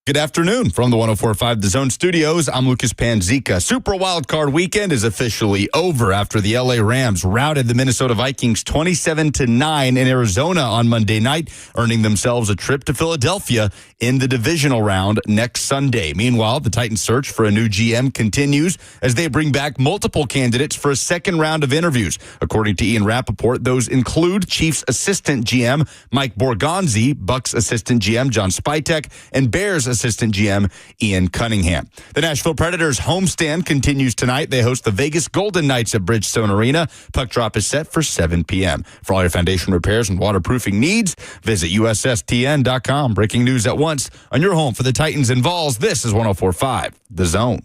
Good afternoon from the 104.5 The Zone Studios. I'm Lucas Panzica. Super Wildcard Weekend is officially over after the LA Rams routed the Minnesota Vikings 27-9 in Arizona on Monday night, earning themselves a trip to Philadelphia in the divisional round next Sunday. Meanwhile, the Titans' search for a new GM continues as they bring back multiple candidates for a second round of interviews. According to Ian Rappaport, those include Chiefs assistant GM Mike Borgonzi, Bucks assistant GM John Spytek, and Bears assistant GM Ian Cunningham. The Nashville Predators homestand continues tonight. They host the Vegas Golden Knights at Bridgestone Arena. Puck drop is set for 7 p.m. For all your foundation repairs and waterproofing needs, visit USSTN.com. Breaking news at once on your home for the Titans and Vols. This is 104.5 The Zone.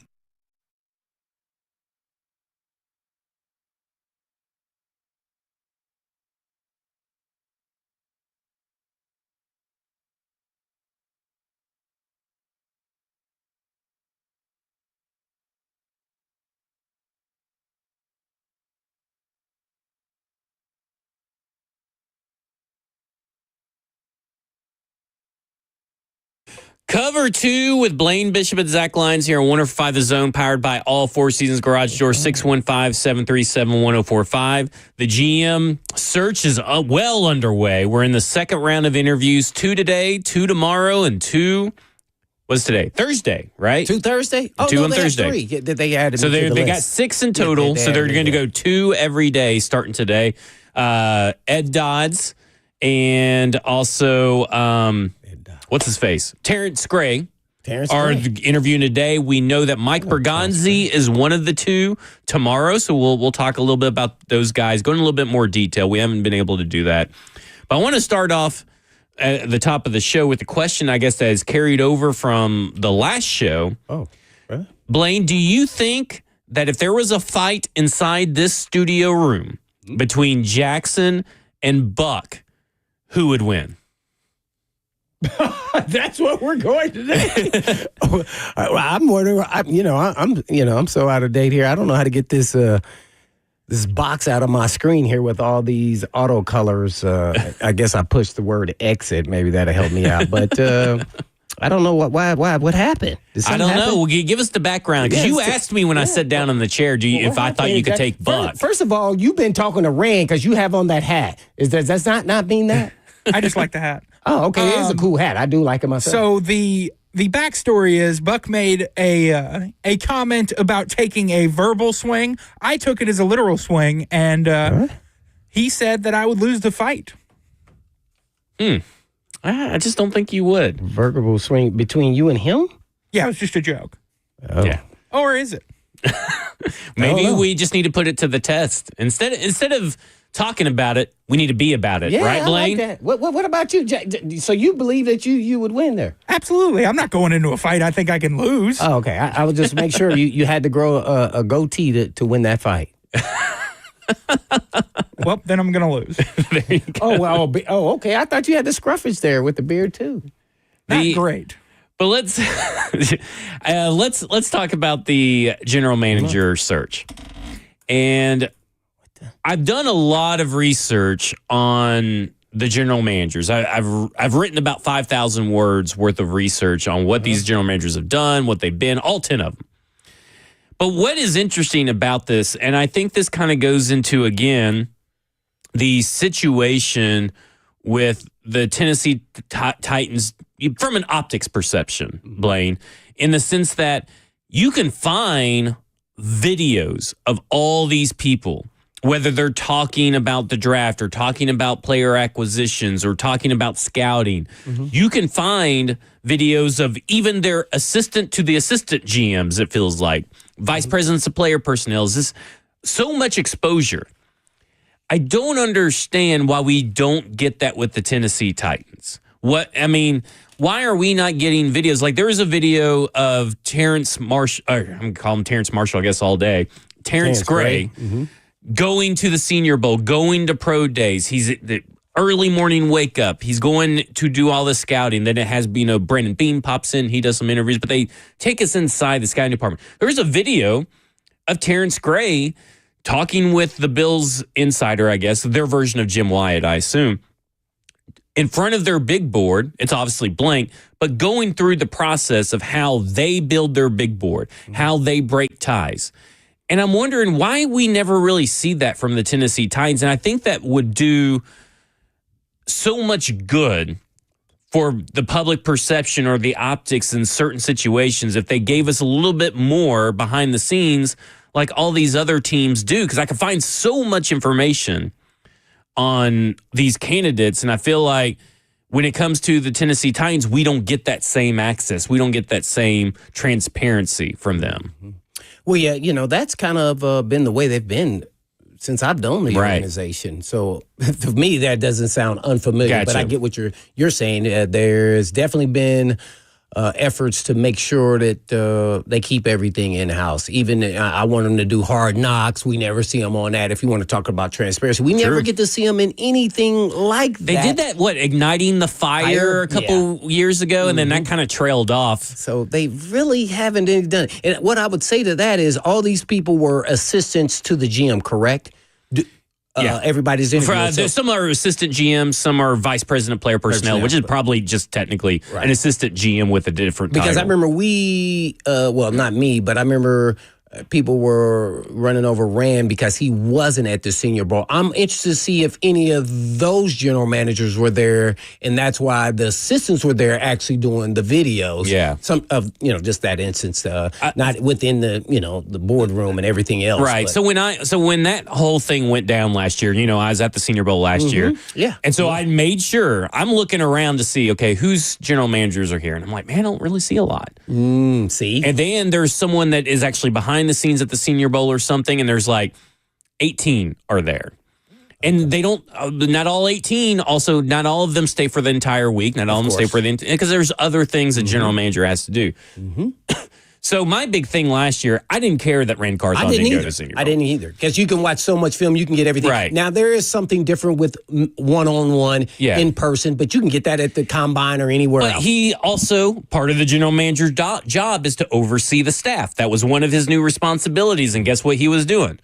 Cover 2 with Blaine Bishop and Zach Lyons here on 104.5 The Zone, powered by All Four Seasons Garage Door, 615-737-1045. The GM search is well underway. We're in the second round of interviews, 2 today, 2 tomorrow, and 2... What's today? Thursday, right? 2 Thursday? Oh, 2 no, on they Thursday. Had 3. Yeah, they added so me to the they got list. 6 in total, Yeah, so they're going to go 2 every day starting today. Ed Dodds and also... what's his face? Terrence Gray are interviewing today. We know that Mike Bergonzi is one of the 2 tomorrow, so we'll talk a little bit about those guys, go into a little bit more detail. We haven't been able to do that. But I want to start off at the top of the show with a question, I guess, that is carried over from the last show. Oh, really? Blaine, do you think that if there was a fight inside this studio room between Jackson and Buck, who would win? That's what we're going to do. I'm wondering. I'm so out of date here. I don't know how to get this this box out of my screen here with all these auto colors. I guess I pushed the word exit. Maybe that'll help me out. But I don't know what happened. I don't know. Well, give us the background because you asked me when I sat down in the chair. If I thought you could take Buck? First of all, you've been talking to Rand because you have on that hat. Does that not mean that? I just like the hat. Oh, okay. It is a cool hat. I do like it myself. So the backstory is Buck made a comment about taking a verbal swing. I took it as a literal swing, and he said that I would lose the fight. I just don't think you would. Verbal swing between you and him? Yeah, it was just a joke. Oh. Yeah. Or is it? Maybe we just need to put it to the test. Instead of talking about it, we need to be about it, right, Blaine? I like that. What about you, Jack? So you believe that you would win there? Absolutely. I'm not going into a fight I think I can lose. Oh, okay. I would just make sure you had to grow a goatee to win that fight. Well, then I'm going to lose. There you go. Okay. I thought you had the scruffage there with the beard too. Not great. But let's talk about the general manager search. And I've done a lot of research on the general managers. I've written about 5,000 words worth of research on what these general managers have done, what they've been, all 10 of them. But what is interesting about this, and I think this kind of goes into, again, the situation with the Tennessee Titans from an optics perception, Blaine, in the sense that you can find videos of all these people, whether they're talking about the draft or talking about player acquisitions or talking about scouting. You can find videos of even their assistant to the assistant GMs, it feels like, vice presidents of player personnel. This so much exposure. I don't understand why we don't get that with the Tennessee Titans. Why are we not getting videos? Like, there was a video of Terrence Marshall, I'm going to call him Terrence Marshall, I guess, all day. Terrence Gray. Going to the Senior Bowl, going to pro days. He's at the early morning wake up. He's going to do all the scouting. Then it has, Brandon Beam pops in. He does some interviews, but they take us inside the scouting department. There's a video of Terrence Gray talking with the Bills insider, I guess, their version of Jim Wyatt, I assume, in front of their big board. It's obviously blank, but going through the process of how they build their big board, how they break ties. And I'm wondering why we never really see that from the Tennessee Titans. And I think that would do so much good for the public perception or the optics in certain situations if they gave us a little bit more behind the scenes like all these other teams do, because I can find so much information on these candidates, and I feel like when it comes to the Tennessee Titans, we don't get that same access. We don't get that same transparency from them. Well, yeah, that's kind of been the way they've been since I've known the organization. So for me, that doesn't sound unfamiliar, but I get what you're saying. There's definitely been efforts to make sure that they keep everything in-house. Even I want them to do Hard Knocks. We never see them on that. If you want to talk about transparency, we never get to see them in anything like that. They did that, Igniting the Fire a couple years ago, and then that kind of trailed off. So they really haven't done it. And what I would say to that is all these people were assistants to the GM, correct? Everybody's interviewing. Some are assistant GMs, some are vice president player personnel, which is probably just technically an assistant GM with a different title. Because I remember not me, but I remember people were running over Rand because he wasn't at the Senior Bowl. I'm interested to see if any of those general managers were there, and that's why the assistants were there actually doing the videos. Yeah. Some of, just that instance, not within the, the boardroom and everything else. Right. But. So when that whole thing went down last year, I was at the Senior Bowl last year. Yeah. And so I made sure, I'm looking around to see, okay, whose general managers are here? And I'm like, man, I don't really see a lot. See? And then there's someone that is actually behind the scenes at the Senior Bowl or something, and there's like 18 are there. And they don't, not all 18, also not all of them stay for the entire week. Not all of them stay for because there's other things a general manager has to do. So my big thing last year, I didn't care that Rand Carthon didn't go to Senior Bowl. I didn't either, because you can watch so much film, you can get everything. Right. Now, there is something different with one-on-one in person, but you can get that at the combine or anywhere else. But he also, part of the general manager's job is to oversee the staff. That was one of his new responsibilities, and guess what he was doing?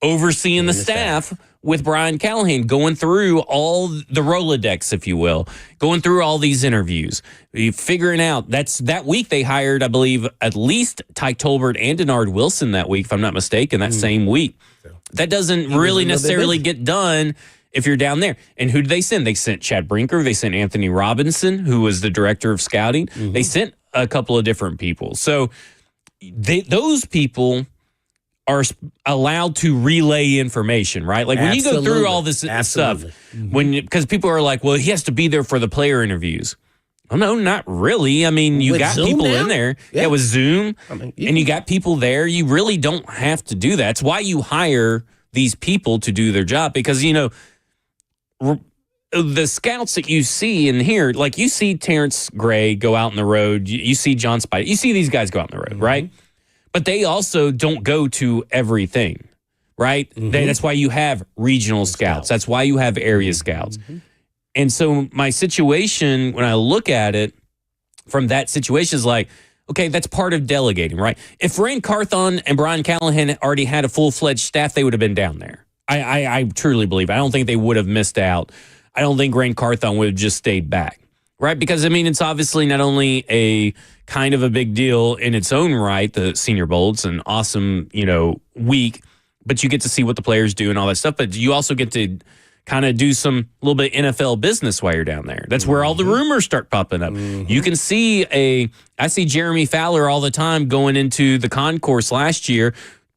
Overseeing the staff with Brian Callahan, going through all the Rolodex, if you will, going through all these interviews, figuring out. That week they hired, I believe, at least Ty Tolbert and Denard Wilson that week, if I'm not mistaken, that same week. That doesn't really necessarily get done if you're down there. And who did they send? They sent Chad Brinker. They sent Anthony Robinson, who was the director of scouting. They sent a couple of different people. So those people are allowed to relay information, right? Like when you go through all this stuff, because people are like, well, he has to be there for the player interviews. Oh, no, not really. I mean, you got Zoom people in there. Yeah, with Zoom, and you got people there. You really don't have to do that. It's why you hire these people to do their job, because, the scouts that you see in here, like you see Terrence Gray go out on the road, you see John Spidey, you see these guys go out on the road, right? But they also don't go to everything, right? That's why you have regional scouts. That's why you have area scouts. And so my situation, when I look at it from that situation, is like, okay, that's part of delegating, right? If Rand Carthon and Brian Callahan already had a full-fledged staff, they would have been down there. I truly believe. I don't think they would have missed out. I don't think Rand Carthon would have just stayed back. Right, because, I mean, it's obviously not only a kind of a big deal in its own right, the Senior Bowl. It's an awesome, week, but you get to see what the players do and all that stuff. But you also get to kind of do some little bit of NFL business while you're down there. That's where all the rumors start popping up. You can see I see Jeremy Fowler all the time going into the concourse last year,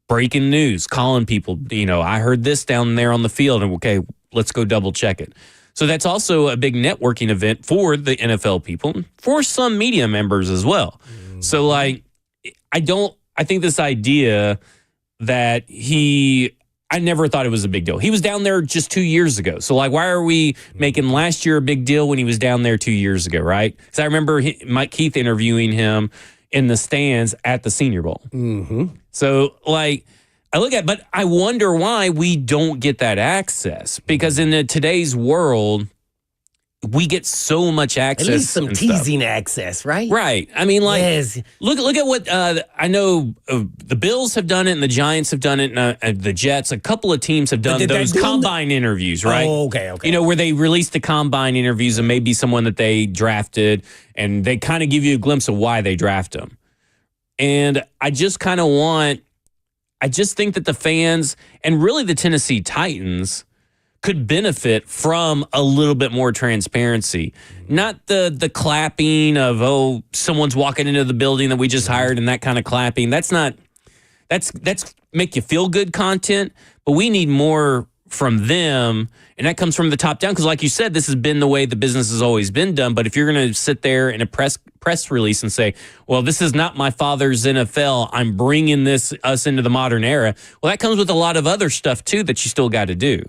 breaking news, calling people, I heard this down there on the field, and okay, let's go double check it. So that's also a big networking event for the NFL people, for some media members as well. So, I think this idea that I never thought it was a big deal. He was down there just 2 years ago. So, why are we making last year a big deal when he was down there 2 years ago, right? Because I remember Mike Keith interviewing him in the stands at the Senior Bowl. So, I look at, but I wonder why we don't get that access, because in today's world, we get so much access. At least some and stuff. teasing access, right? Right. I mean, like, Yes. look at what I know the Bills have done it and the Giants have done it and the Jets. A couple of teams have done did they those do combine interviews, right? Oh, okay. You know, where they release the combine interviews and maybe someone that they drafted and they kind of give you a glimpse of why they draft them. And I just think that the fans and really the Tennessee Titans could benefit from a little bit more transparency. Not the clapping of, oh, someone's walking into the building that we just hired and that kind of clapping. That's make you feel good content, but we need more from them. And that comes from the top down. Because like you said, this has been the way the business has always been done. But if you're going to sit there in a press release and say, well, this is not my father's NFL, I'm bringing us into the modern era. Well, that comes with a lot of other stuff too that you still got to do.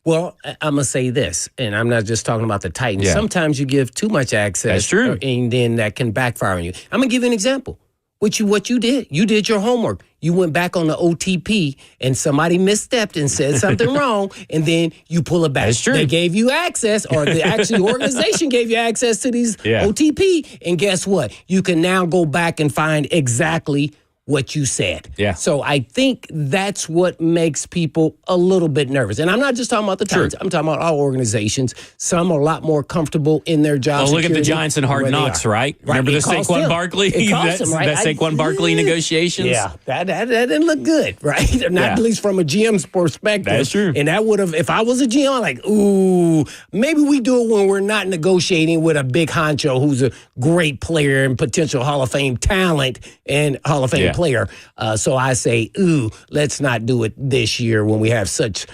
Well, I'm going to say this, and I'm not just talking about the Titans. Yeah. Sometimes you give too much access. That's true. And then that can backfire on you. I'm going to give you an example. What you did. You did your homework. You went back on the OTP, and somebody misstepped and said something wrong, and then you pull it back. That's true. They gave you access, or the organization gave you access to these OTP, and guess what? You can now go back and find exactly what you said. Yeah. So I think that's what makes people a little bit nervous. And I'm not just talking about the Titans. I'm talking about all organizations. Some are a lot more comfortable in their job. Well, look at the Giants and Hard Knocks, right? Remember the Saquon Barkley? That Saquon Barkley negotiations? Yeah, that didn't look good, right? Not at least from a GM's perspective. That's true. And that would have, if I was a GM, I'm like, ooh, maybe we do it when we're not negotiating with a big honcho who's a great player and potential Hall of Fame talent and Hall of Fame player. So I say, ooh, let's not do it this year when we have such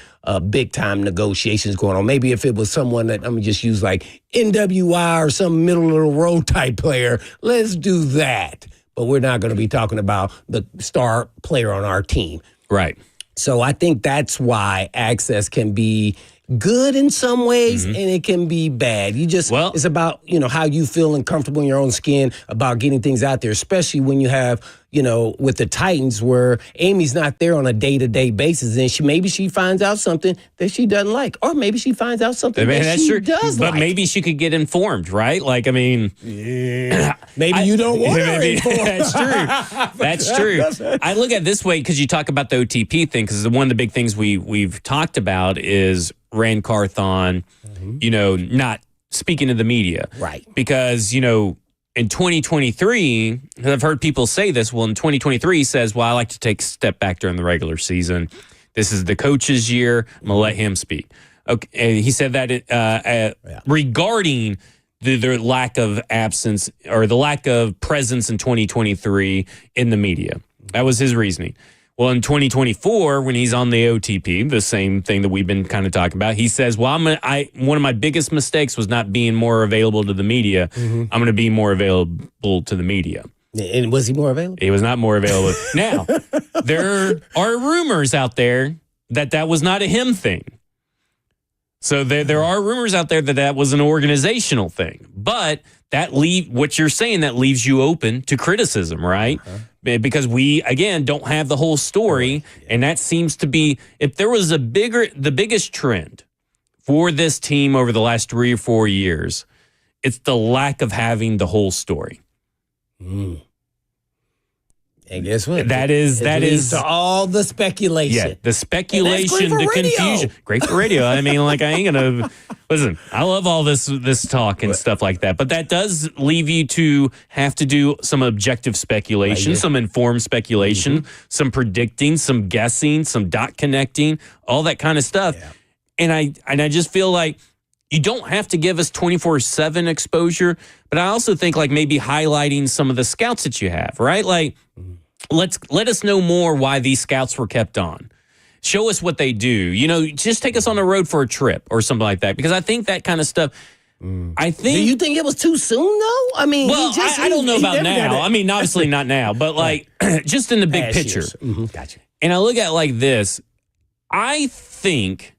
big time negotiations going on. Maybe if it was someone that, I'm just use like NWI or some middle of the road type player, let's do that. But we're not going to be talking about the star player on our team. Right. So I think that's why access can be good in some ways and it can be bad. It's about, how you feel and comfortable in your own skin about getting things out there, especially when you have, with the Titans where Amy's not there on a day-to-day basis and maybe she finds out something that she doesn't like, or maybe she finds out something that she does like. But maybe she could get informed, right? Like, I mean. Maybe you don't want her informed. That's true. That's true. I look at it this way because you talk about the OTP thing, because one of the big things we've talked about is Rand Carthon, not speaking to the media. Right. Because, in 2023, I've heard people say this. Well, in 2023, he says, well, I like to take a step back during the regular season. This is the coach's year. I'm going to let him speak. Okay. And he said that regarding the lack of absence or the lack of presence in 2023 in the media. That was his reasoning. Well, in 2024, when he's on the OTP, the same thing that we've been kind of talking about, he says, well, one of my biggest mistakes was not being more available to the media. I'm going to be more available to the media. And was he more available? He was not more available. Now, there are rumors out there that was not a him thing. So there are rumors out there that was an organizational thing. But what you're saying, that leaves you open to criticism, right? Because we, again, don't have the whole story. And that seems to be, if there was the biggest trend for this team over the last 3 or 4 years, it's the lack of having the whole story. And guess what? That is to all the speculation. Yeah, the speculation, the confusion. Great for radio. I mean, like, I ain't gonna listen. I love all this talk and stuff like that, but that does leave you to have to do some objective speculation, some informed speculation, some predicting, some guessing, some dot connecting, all that kind of stuff. Yeah. And I just feel like you don't have to give us 24/7 exposure, but I also think like maybe highlighting some of the scouts that you have, right? Like, let us know more why these scouts were kept on. Show us what they do. Just take us on the road for a trip or something like that. Because I think that kind of stuff. I think. Do you think it was too soon though? I mean, well, I don't know about now. I mean, obviously not now, but like just in the big picture. Gotcha. And I look at it like this. I think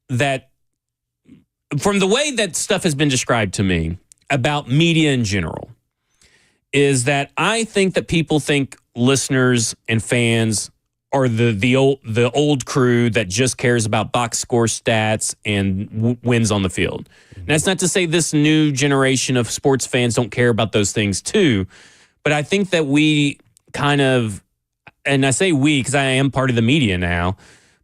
that from the way that stuff has been described to me about media in general, is that I think that people think listeners and fans are the old crew that just cares about box score stats and wins on the field. And that's not to say this new generation of sports fans don't care about those things too, but I think that we kind of, and I say we because I am part of the media now,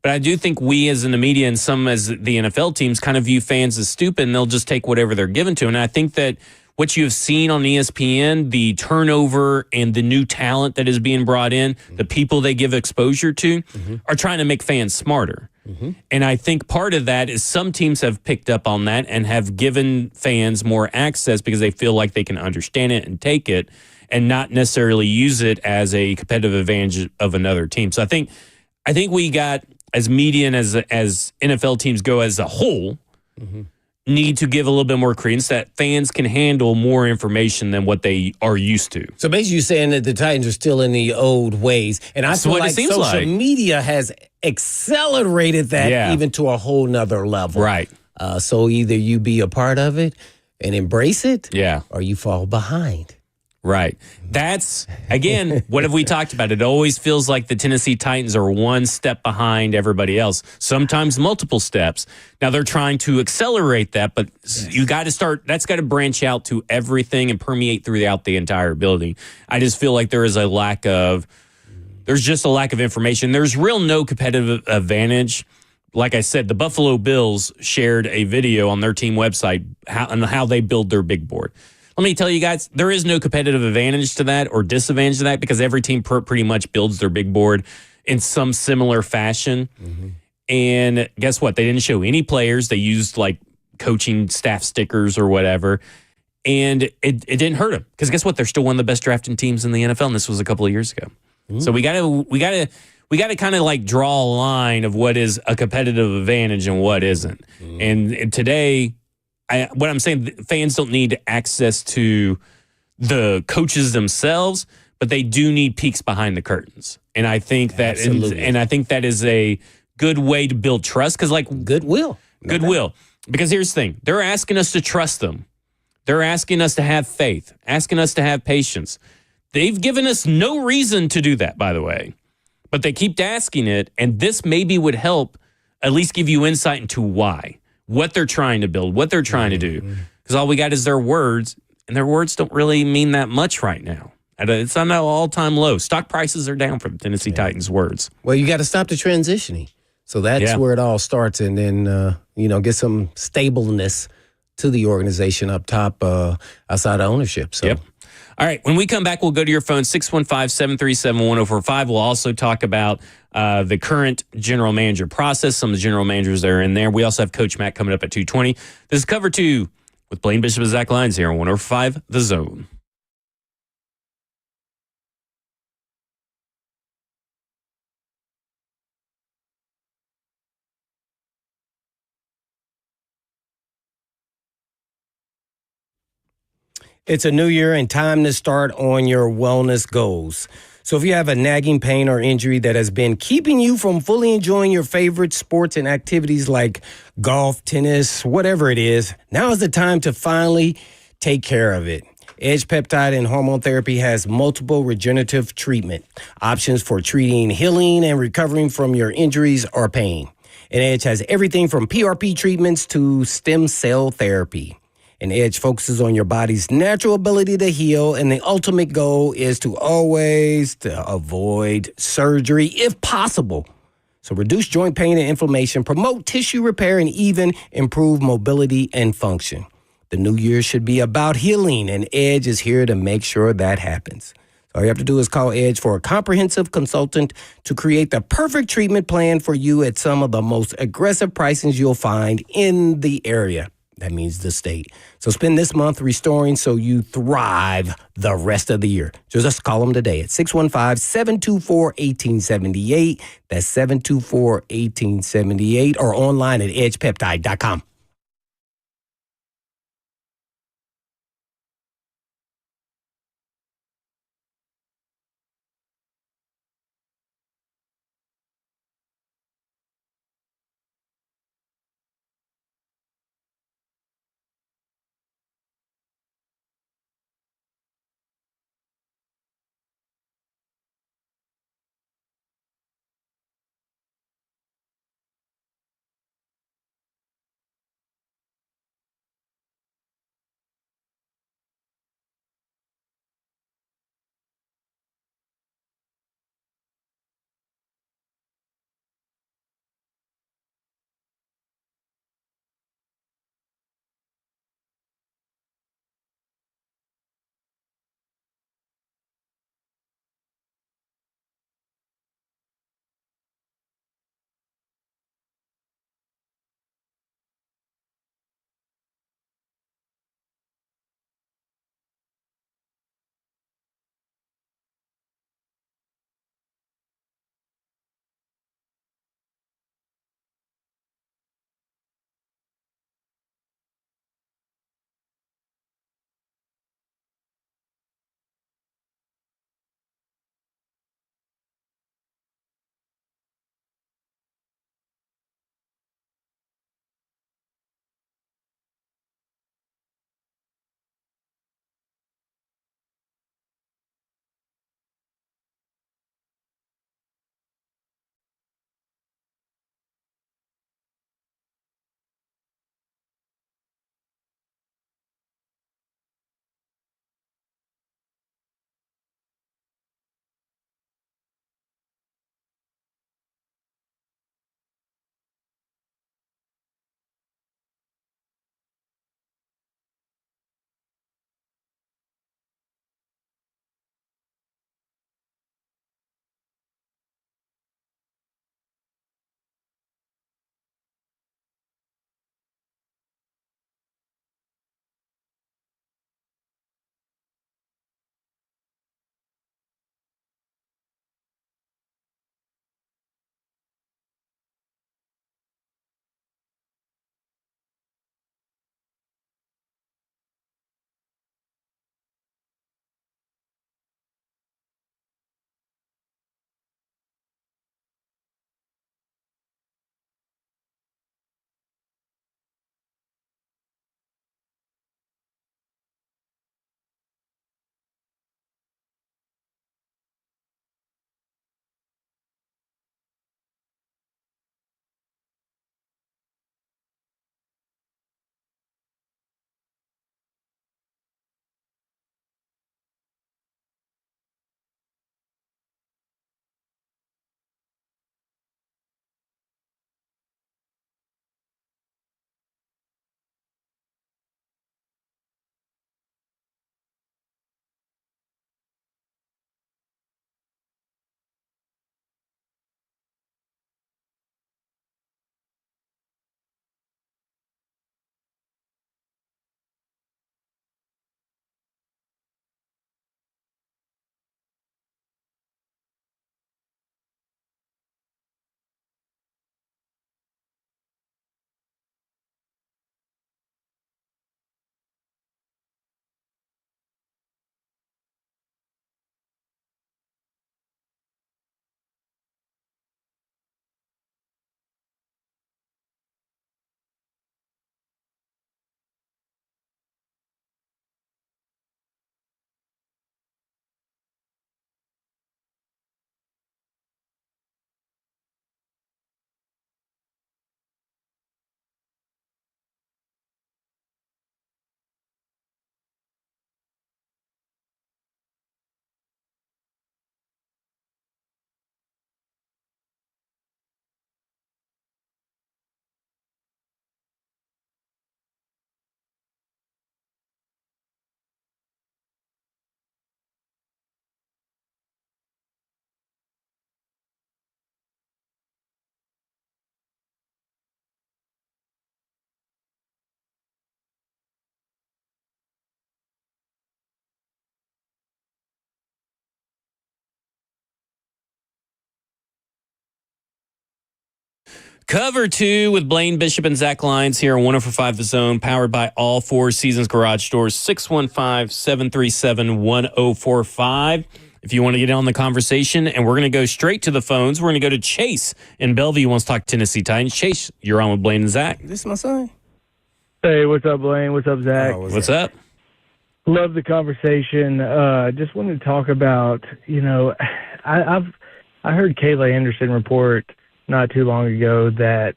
but I do think we as in the media and some as the NFL teams kind of view fans as stupid and they'll just take whatever they're given to. And I think that what you have seen on ESPN, the turnover and the new talent that is being brought in, the people they give exposure to, are trying to make fans smarter. And I think part of that is some teams have picked up on that and have given fans more access because they feel like they can understand it and take it and not necessarily use it as a competitive advantage of another team. So I think we got, as media and as NFL teams go as a whole, need to give a little bit more credence that fans can handle more information than what they are used to. So basically you're saying that the Titans are still in the old ways. And I feel like social media has accelerated that even to a whole nother level. Right. So either you be a part of it and embrace it, or you fall behind. Right. That's, again, what have we talked about? It always feels like the Tennessee Titans are one step behind everybody else, sometimes multiple steps. Now they're trying to accelerate that, but you got to start, that's got to branch out to everything and permeate throughout the entire building. I just feel like there's just a lack of information. There's no competitive advantage. Like I said, the Buffalo Bills shared a video on their team website on how they build their big board. Let me tell you guys, there is no competitive advantage to that or disadvantage to that because every team pretty much builds their big board in some similar fashion. And guess what? They didn't show any players. They used like coaching staff stickers or whatever. And it didn't hurt them because guess what? They're still one of the best drafting teams in the NFL. And this was a couple of years ago. So we gotta kind of like draw a line of what is a competitive advantage and what isn't. And today, what I'm saying, fans don't need access to the coaches themselves, but they do need peeks behind the curtains. And I think that, and I think that is a good way to build trust because, like, goodwill. Because here's the thing: they're asking us to trust them. They're asking us to have faith, asking us to have patience. They've given us no reason to do that, by the way, but they keep asking it, and this maybe would help at least give you insight into why. What they're trying to build, what they're trying to do. Because all we got is their words, and their words don't really mean that much right now. It's on an all-time low. Stock prices are down for the Tennessee Titans' words. Well, you got to stop the transitioning. So that's where it all starts, and then, get some stableness to the organization up top outside of ownership. So. Yep. All right, when we come back, we'll go to your phone, 615-737-1045. We'll also talk about the current general manager process, some of the general managers that are in there. We also have Coach Mack coming up at 2:20. This is Cover 2 with Blaine Bishop and Zach Lyons here on 105 The Zone. It's a new year and time to start on your wellness goals. So if you have a nagging pain or injury that has been keeping you from fully enjoying your favorite sports and activities like golf, tennis, whatever it is, now is the time to finally take care of it. Edge Peptide and Hormone Therapy has multiple regenerative treatment options for treating, healing, and recovering from your injuries or pain. And Edge has everything from PRP treatments to stem cell therapy. And Edge focuses on your body's natural ability to heal, and the ultimate goal is to always avoid surgery if possible. So reduce joint pain and inflammation, promote tissue repair, and even improve mobility and function. The new year should be about healing, and Edge is here to make sure that happens. All you have to do is call Edge for a comprehensive consultant to create the perfect treatment plan for you at some of the most aggressive pricings you'll find in the area. That means the state. So spend this month restoring so you thrive the rest of the year. Just call them today at 615-724-1878. That's 724-1878 or online at edgepeptide.com. Cover 2 with Blaine Bishop and Zach Lyons here on 104.5 The Zone, powered by all Four Seasons Garage Doors, 615-737-1045. If you want to get in on the conversation, and we're going to go straight to the phones. We're going to go to Chase in Bellevue, who wants to talk Tennessee Titans. Chase, you're on with Blaine and Zach. This is my son. Hey, what's up, Blaine? What's up, Zach? What's up? Love the conversation. Just wanted to talk about, I heard Kayla Anderson report not too long ago that,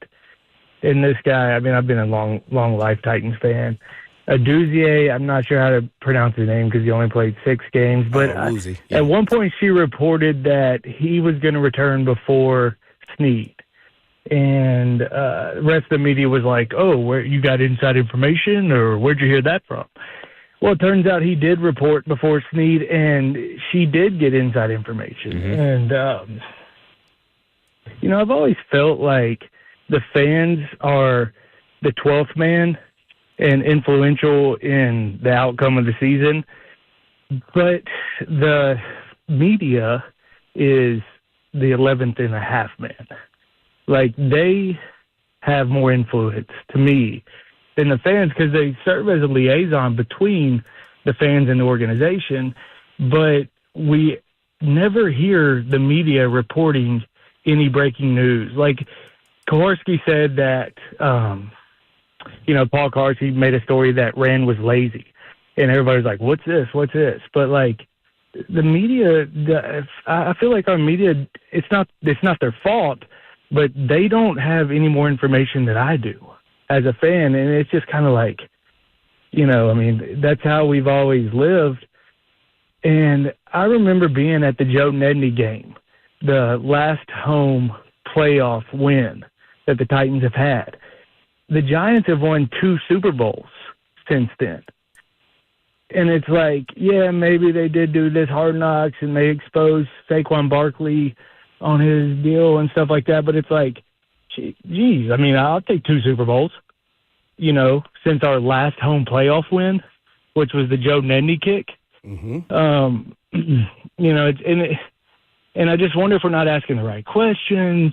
and this guy, I've been a long life Titans fan. Aduzier, I'm not sure how to pronounce his name because he only played 6 games, but at one point she reported that he was going to return before Snead. And the rest of the media was like, oh, where you got inside information, or where'd you hear that from? Well, it turns out he did report before Snead, and she did get inside information. Mm-hmm. And, I've always felt like the fans are the 12th man and influential in the outcome of the season, but the media is the 11th and a half man. Like, they have more influence to me than the fans because they serve as a liaison between the fans and the organization, but we never hear the media reporting any breaking news. Like, Kowarski said that, Paul Carsey made a story that Rand was lazy, and everybody's like, what's this? But, like, the media, I feel like our media, it's not their fault, but they don't have any more information than I do as a fan. And it's just kind of like, that's how we've always lived. And I remember being at the Joe Nedney game, the last home playoff win that the Titans have had. The Giants have won 2 Super Bowls since then. And it's like, yeah, maybe they did do this Hard Knocks and they exposed Saquon Barkley on his deal and stuff like that. But it's like, geez, I'll take 2 Super Bowls, since our last home playoff win, which was the Joe Nedney kick. Mm-hmm. And I just wonder if we're not asking the right questions,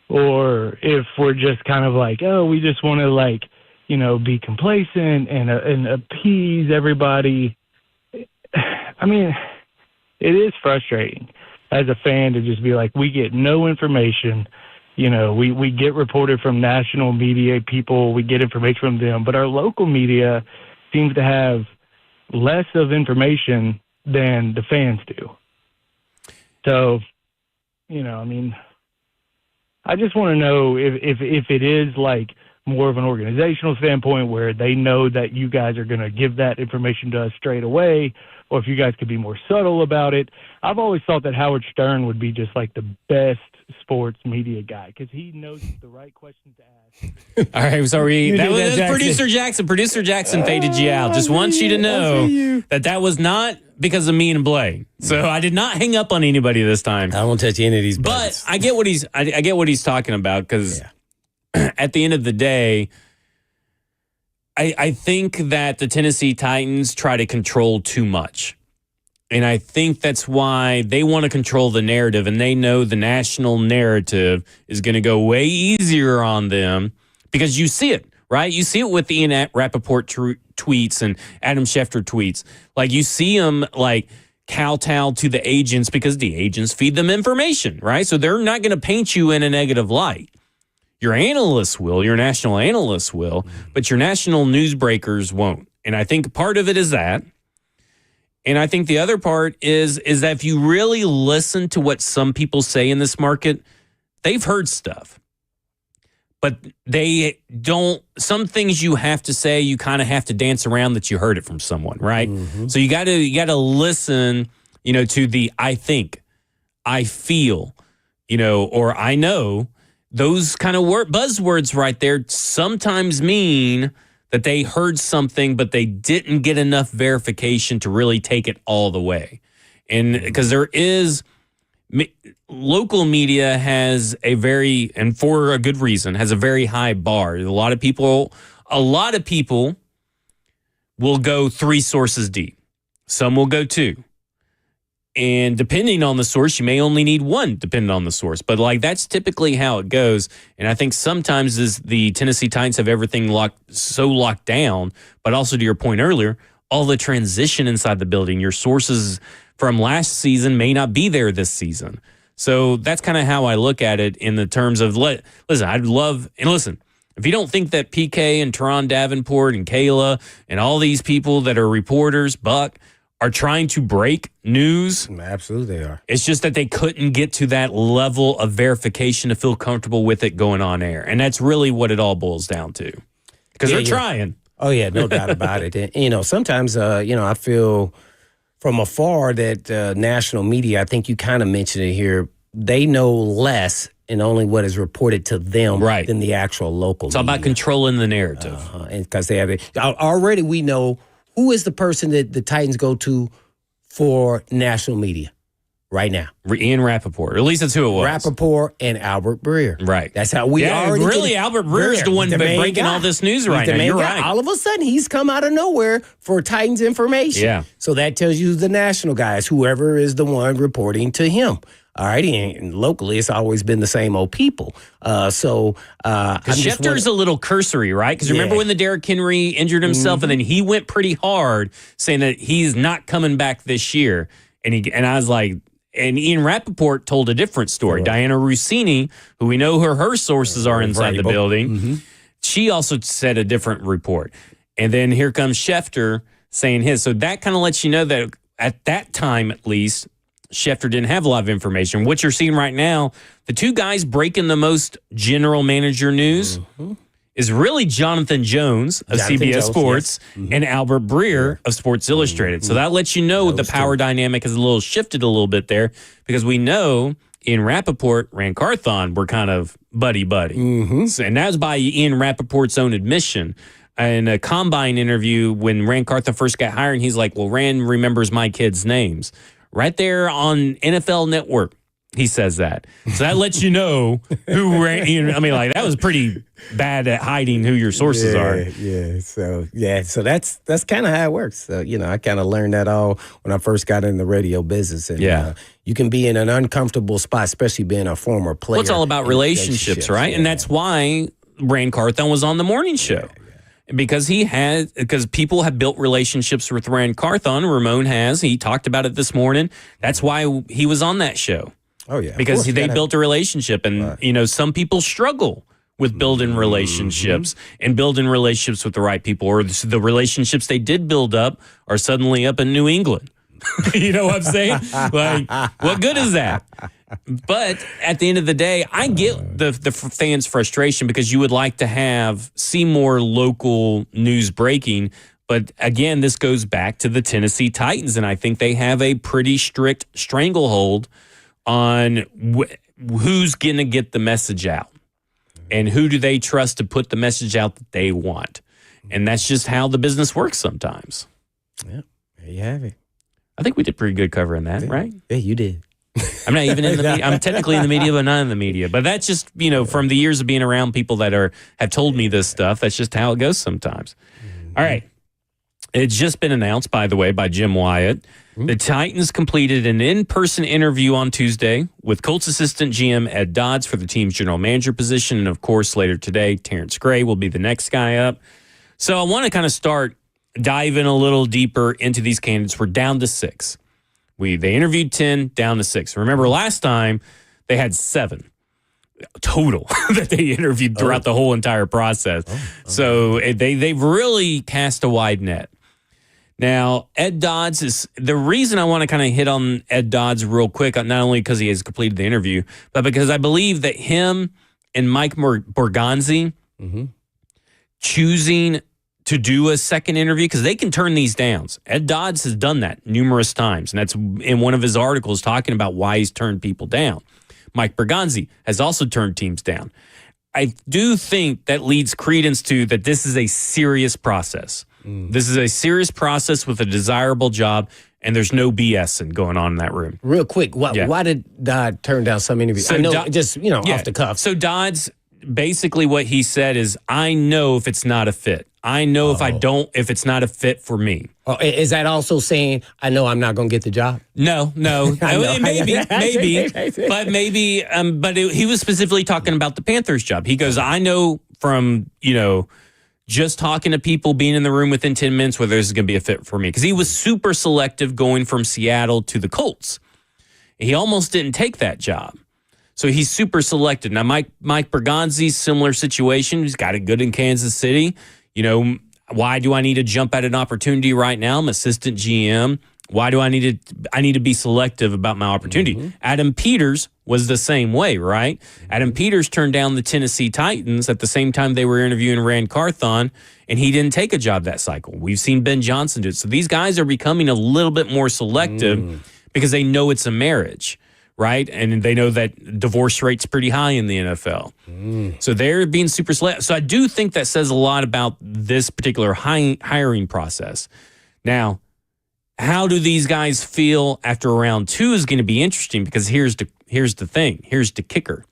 or if we're just kind of like, oh, we just want to be complacent and appease everybody. It is frustrating as a fan to just be like, we get no information. We get reported from national media people, we get information from them, but our local media seems to have less of information than the fans do. So, I just want to know if it is like more of an organizational standpoint where they know that you guys are going to give that information to us straight away, or if you guys could be more subtle about it. I've always thought that Howard Stern would be just like the best sports media guy because he knows the right questions to ask. All right, sorry. That was Producer Jackson. Producer Jackson faded you out. Just wants you to know that was not because of me and Blaine. So I did not hang up on anybody this time. I won't touch any of these buttons. But I get what he's talking about because at the end of the day, I think that the Tennessee Titans try to control too much. And I think that's why they want to control the narrative, and they know the national narrative is going to go way easier on them because you see it, right? You see it with Ian Rappaport tweets and Adam Schefter tweets. Like, you see them, like, kowtow to the agents because the agents feed them information, right? So they're not going to paint you in a negative light. Your analysts will, your national analysts will, but your national newsbreakers won't. And I think part of it is that. And I think the other part is that if you really listen to what some people say in this market, they've heard stuff. But they don't, some things you have to say, you kind of have to dance around that you heard it from someone, right? Mm-hmm. So you got to listen, to the I think, I feel, or I know. Those kind of buzzwords right there sometimes mean that they heard something, but they didn't get enough verification to really take it all the way. And because local media has and for a good reason, has a very high bar. A lot of people will go 3 sources deep. Some will go 2. And depending on the source, you may only need one, depending on the source. But like that's typically how it goes. And I think sometimes as the Tennessee Titans have everything locked down, but also to your point earlier, all the transition inside the building, your sources from last season may not be there this season. So that's kind of how I look at it in the terms of, listen, if you don't think that PK and Teron Davenport and Kayla and all these people that are reporters, Buck, are trying to break news. Absolutely, they are. It's just that they couldn't get to that level of verification to feel comfortable with it going on air. And that's really what it all boils down to. Because they're trying. Oh, yeah, no doubt about it. And, sometimes, I feel from afar that national media, I think you kind of mentioned it here, they know less and only what is reported to them than the actual local It's all about controlling the narrative. And because they have it. Already we know who is the person that the Titans go to for national media right now. Ian Rappaport. Or at least that's who it was. Rappaport and Albert Breer. Right. That's how we already really, Albert Breer's the one breaking all this news right now. You're right. All of a sudden, he's come out of nowhere for Titans information. Yeah. So that tells you the national guys, whoever is the one reporting to him. All right, and locally, it's always been the same old people. Schefter's a little cursory, right? Because remember when the Derrick Henry injured himself, and then he went pretty hard, saying that he's not coming back this year. And I was like, and Ian Rappaport told a different story. Diana Rossini, who we know her sources are inside the building, she also said a different report. And then here comes Schefter saying his. So that kind of lets you know that at that time, at least, Schefter didn't have a lot of information. What you're seeing right now, the two guys breaking the most general manager news is really Jonathan Jones of CBS Sports and Albert Breer of Sports Illustrated. So that lets you know the power dynamic has shifted a little bit there because we know Ian Rappaport, Rand Carthon were kind of buddy-buddy. So, and that was by Ian Rappaport's own admission. In a Combine interview, when Rand Carthon first got hired, he's like, well, Rand remembers my kids' names. Right there on NFL Network, he says that. So that lets you know who ran. I mean, like that was pretty bad at hiding who your sources are. Yeah. So that's kind of how it works. So I kind of learned that all when I first got in the radio business. And, you can be in an uncomfortable spot, especially being a former player. Well, it's all about relationships, right? Yeah. And that's why Rand Carthon was on the morning show. Because people have built relationships with Rand Carthon. Ramon has. He talked about it this morning. That's why he was on that show. Oh, yeah. Because they built a relationship. And, some people struggle with building relationships and building relationships with the right people. Or the relationships they did build up are suddenly up in New England. You know what I'm saying? Like, what good is that? But at the end of the day, I get the fans' frustration because you would like to see more local news breaking. But again, this goes back to the Tennessee Titans, and I think they have a pretty strict stranglehold on who's going to get the message out and who do they trust to put the message out that they want. And that's just how the business works sometimes. Yeah, there you have it. I think we did pretty good covering that, right? Yeah, you did. I'm not even in the media. I'm technically in the media, but not in the media. But that's just, from the years of being around people that have told me this stuff. That's just how it goes sometimes. All right. It's just been announced, by the way, by Jim Wyatt. The Titans completed an in-person interview on Tuesday with Colts assistant GM Ed Dodds for the team's general manager position. And, of course, later today, Terrence Gray will be the next guy up. So I want to kind of dive in a little deeper into these candidates. We're down to 6. They interviewed 10, down to 6. Remember last time they had 7 total that they interviewed throughout the whole entire process. So they've really cast a wide net. Now, Ed Dodds is the reason I want to kind of hit on Ed Dodds real quick, not only because he has completed the interview, but because I believe that him and Mike Borgonzi choosing to do a second interview, because they can turn these down. Ed Dodds has done that numerous times, and that's in one of his articles talking about why he's turned people down. Mike Bergonzi has also turned teams down. I do think that leads credence to that this is a serious process. This is a serious process with a desirable job, and there's no BS going on in that room. Real quick, why did Dodd turn down some interviews? So I know, off the cuff. So Dodd's basically what he said is, I know if it's not a fit. I know if it's not a fit for me. Oh, is that also saying I know I'm not going to get the job? No. maybe, but he was specifically talking about the Panthers job. He goes, I know from, just talking to people, being in the room within 10 minutes, whether this is going to be a fit for me. Because he was super selective going from Seattle to the Colts. He almost didn't take that job. So he's super selected. Now, Mike Bergonzi's similar situation. He's got it good in Kansas City. Why do I need to jump at an opportunity right now? I'm assistant GM. Why do I need to be selective about my opportunity? Mm-hmm. Adam Peters was the same way, right? Mm-hmm. Adam Peters turned down the Tennessee Titans at the same time they were interviewing Rand Carthon, and he didn't take a job that cycle. We've seen Ben Johnson do it. So these guys are becoming a little bit more selective because they know it's a marriage, right? And they know that divorce rate's pretty high in the NFL. So they're being super selective. So I do think that says a lot about this particular hiring process. Now, how do these guys feel after round 2 is going to be interesting, because here's the thing. Here's the kicker.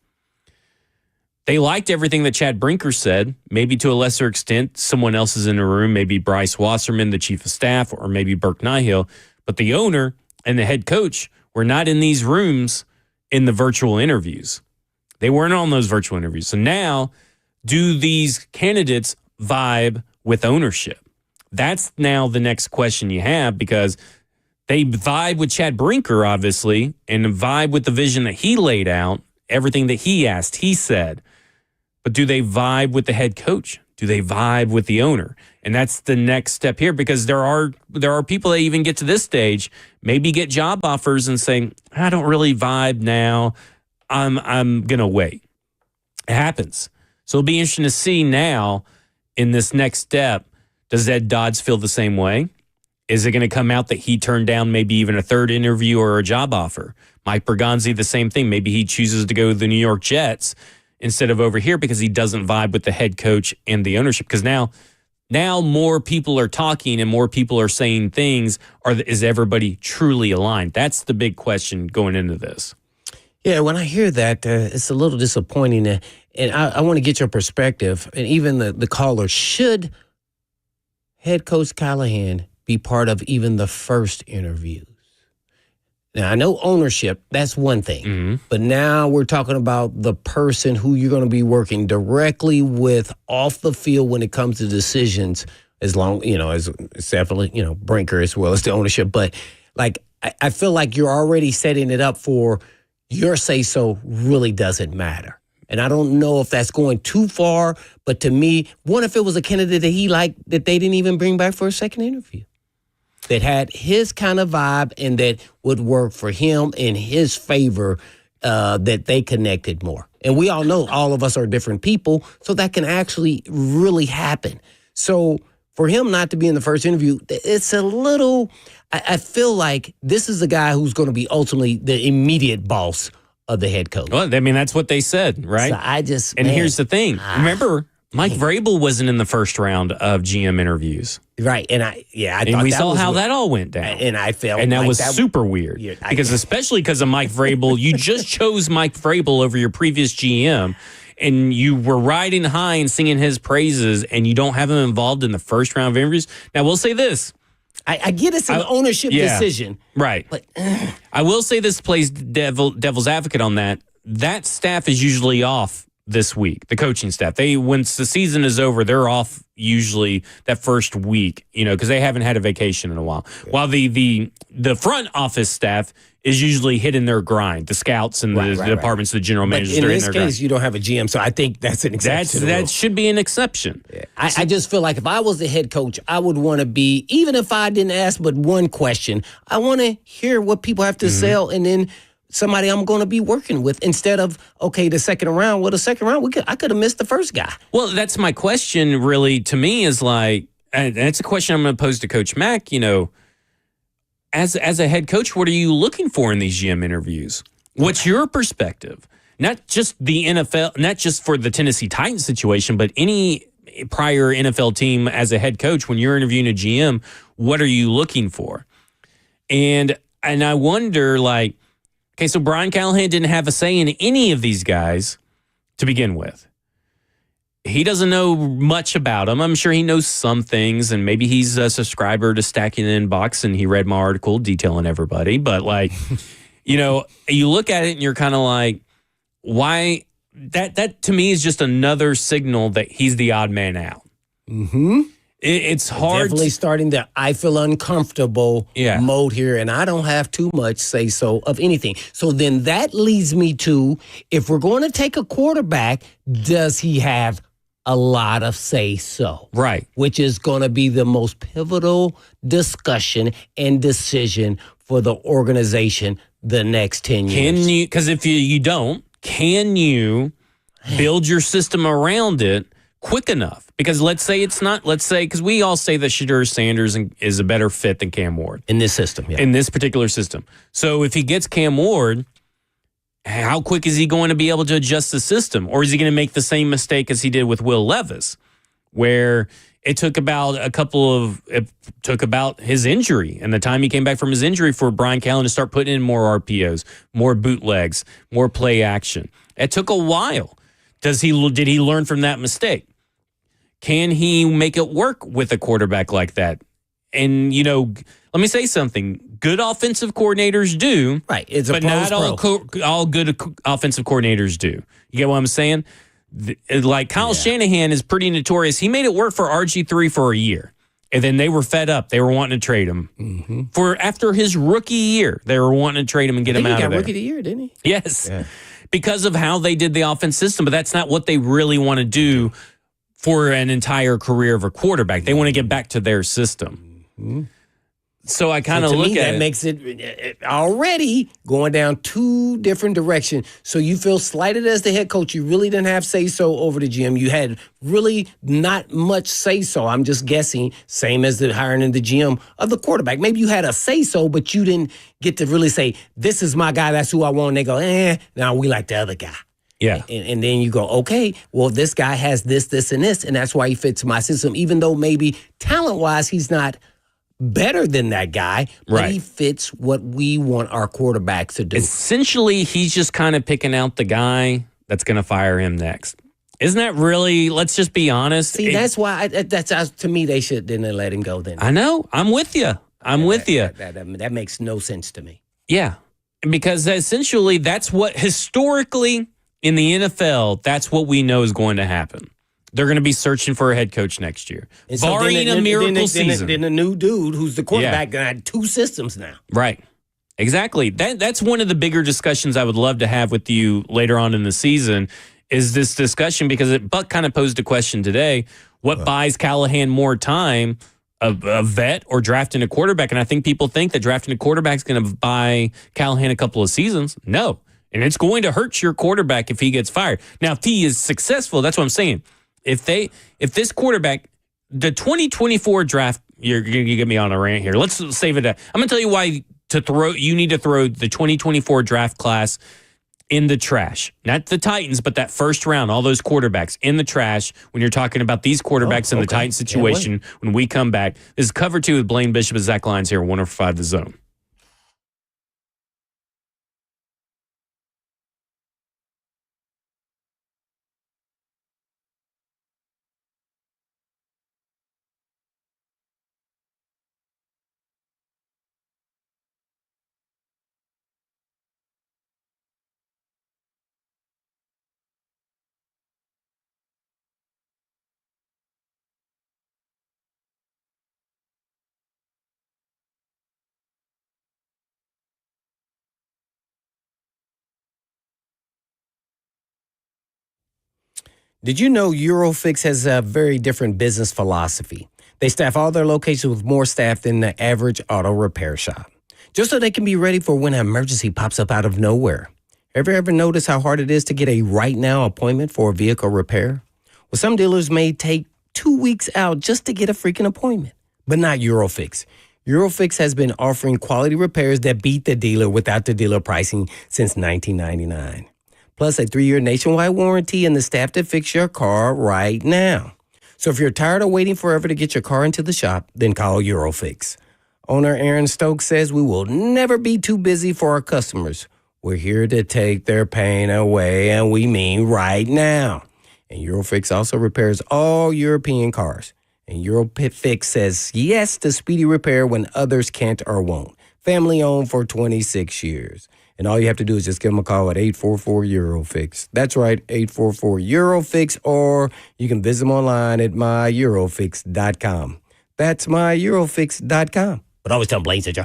They liked everything that Chad Brinker said, maybe to a lesser extent. Someone else is in the room, maybe Bryce Wasserman, the chief of staff, or maybe Burke Nihill. But the owner and the head coach were not in these rooms in the virtual interviews. They weren't on those virtual interviews. So now, do these candidates vibe with ownership? That's now the next question you have, because they vibe with Chad Brinker, obviously, and vibe with the vision that he laid out, everything that he asked, he said. But do they vibe with the head coach? Do they vibe with the owner? And that's the next step here, because there are people that even get to this stage, maybe get job offers and say, I don't really vibe now. I'm going to wait. It happens. So it'll be interesting to see now in this next step, does Ed Dodds feel the same way? Is it going to come out that he turned down maybe even a third interview or a job offer? Mike Bergonzi, the same thing. Maybe he chooses to go to the New York Jets instead of over here because he doesn't vibe with the head coach and the ownership. Because now more people are talking and more people are saying things. Is everybody truly aligned? That's the big question going into this. Yeah, when I hear that, it's a little disappointing. And I want to get your perspective. And even the caller, should head coach Callahan be part of even the first interviews? Now, I know ownership, that's one thing. But now we're talking about the person who you're going to be working directly with off the field when it comes to decisions, as long, as it's definitely, Brinker as well as the ownership. But I feel like you're already setting it up for your say-so really doesn't matter. And I don't know if that's going too far, but to me, what if it was a candidate that he liked that they didn't even bring back for a second interview? That had his kind of vibe and that would work for him in his favor, that they connected more. And we all know all of us are different people, so that can actually really happen. So for him not to be in the first interview, it's a little, I feel like this is the guy who's going to be ultimately the immediate boss of the head coach. Well, I mean, that's what they said, right? So here's the thing. Remember, Mike Vrabel wasn't in the first round of GM interviews. Right. And we saw how that all went down. And I felt and that was super weird. Especially because of Mike Vrabel, you just chose Mike Vrabel over your previous GM, and you were riding high and singing his praises, and you don't have him involved in the first round of interviews. Now, we'll say this. I get it's an ownership decision. Right. But I will say this, plays devil's advocate on that. That staff is usually off this week, the coaching staff. Once the season is over, they're off usually that first week, because they haven't had a vacation in a while. Yeah. While the front office staff is usually hitting their grind. The scouts and the departments, the general managers, in this case, you don't have a GM, so I think that's an exception. That should be an exception. Yeah. I just feel like if I was the head coach, I would want to be, even if I didn't ask but one question, I want to hear what people have to sell, and then somebody I'm going to be working with, instead of, the second round. Well, the second round, I could have missed the first guy. Well, that's my question, really, to me, is like, and it's a question I'm going to pose to Coach Mack, as a head coach, what are you looking for in these GM interviews? What's your perspective? Not just the NFL, not just for the Tennessee Titans situation, but any prior NFL team as a head coach, when you're interviewing a GM, what are you looking for? And I wonder, so Brian Callahan didn't have a say in any of these guys to begin with. he doesn't know much about him. I'm sure he knows some things, and maybe he's a subscriber to Stacking the Inbox, and he read my article detailing everybody. But, like, you look at it, and you're kind of like, why? That to me is just another signal that he's the odd man out. Mm-hmm. It's hard. Definitely starting the I feel uncomfortable Yeah. mode here, and I don't have too much say so of anything. So then that leads me to, if we're going to take a quarterback, does he have a lot of say so? Right. Which is going to be the most pivotal discussion and decision for the organization the next 10 years. Can you? Because if you don't, can you build your system around it quick enough? Because let's say, because we all say that Shadur Sanders is a better fit than Cam Ward. In this system, yeah. In this particular system. So if he gets Cam Ward, how quick is he going to be able to adjust the system? Or is he going to make the same mistake as he did with Will Levis, where it took about his injury and the time he came back from his injury for Brian Callen to start putting in more RPOs, more bootlegs, more play action. It took a while. Did he learn from that mistake? Can he make it work with a quarterback like that? And, let me say something. Good offensive coordinators do. Right. It's a but not all good offensive coordinators do. You get what I'm saying? Like Kyle Shanahan is pretty notorious. He made it work for RG3 for a year. And then they were fed up. They were wanting to trade him. Mm-hmm. After his rookie year, they were wanting to trade him and get him out of there. He got rookie of the year, didn't he? Yes. Yeah. Because of how they did the offense system. But that's not what they really want to do for an entire career of a quarterback. They want to get back to their system. Mm-hmm. So I kind of look at that it. makes it already going down two different directions. So you feel slighted as the head coach. You really didn't have say-so over the GM. You had really not much say-so. I'm just guessing, same as the hiring of the GM of the quarterback. Maybe you had a say-so, but you didn't get to really say, this is my guy, that's who I want. And they go, now we like the other guy. Yeah. And then you go, okay, well, this guy has this, this, and this, and that's why he fits my system, even though maybe talent-wise he's not better than that guy, but right. He fits what we want our quarterbacks to do. Essentially, he's just kind of picking out the guy that's going to fire him next. Isn't that really, let's just be honest. See, that's why, to me, they didn't let him go then. I know. I'm with you. That makes no sense to me. Yeah. Because essentially, that's what historically in the NFL, that's what we know is going to happen. They're going to be searching for a head coach next year, barring a miracle season. Then a new dude who's the quarterback got two systems now. Right. Exactly. That's one of the bigger discussions I would love to have with you later on in the season is this discussion because Buck kind of posed a question today. What buys Callahan more time, a vet or drafting a quarterback? And I think people think that drafting a quarterback is going to buy Callahan a couple of seasons. No. And it's going to hurt your quarterback if he gets fired. Now, if he is successful, that's what I'm saying. If this quarterback, the 2024 draft, you're going to get me on a rant here. Let's save it. I'm going to tell you why you need to throw the 2024 draft class in the trash. Not the Titans, but that first round, all those quarterbacks in the trash when you're talking about these quarterbacks in the Titans situation when we come back. This is Cover 2 with Blaine Bishop and Zach Lyons here, 105 The Zone. Did you know Eurofix has a very different business philosophy? They staff all their locations with more staff than the average auto repair shop, just so they can be ready for when an emergency pops up out of nowhere. Ever notice how hard it is to get a right now appointment for a vehicle repair? Well, some dealers may take 2 weeks out just to get a freaking appointment, but not Eurofix. Eurofix has been offering quality repairs that beat the dealer without the dealer pricing since 1999. Plus a 3-year nationwide warranty and the staff to fix your car right now. So if you're tired of waiting forever to get your car into the shop, then call Eurofix. Owner Aaron Stokes says we will never be too busy for our customers. We're here to take their pain away, and we mean right now. And Eurofix also repairs all European cars. And Eurofix says yes to speedy repair when others can't or won't. Family owned for 26 years. And all you have to do is just give them a call at 844-EUROFIX. That's right, 844-EUROFIX, or you can visit them online at myEurofix.com. That's myEurofix.com. But always tell them Blaine said you.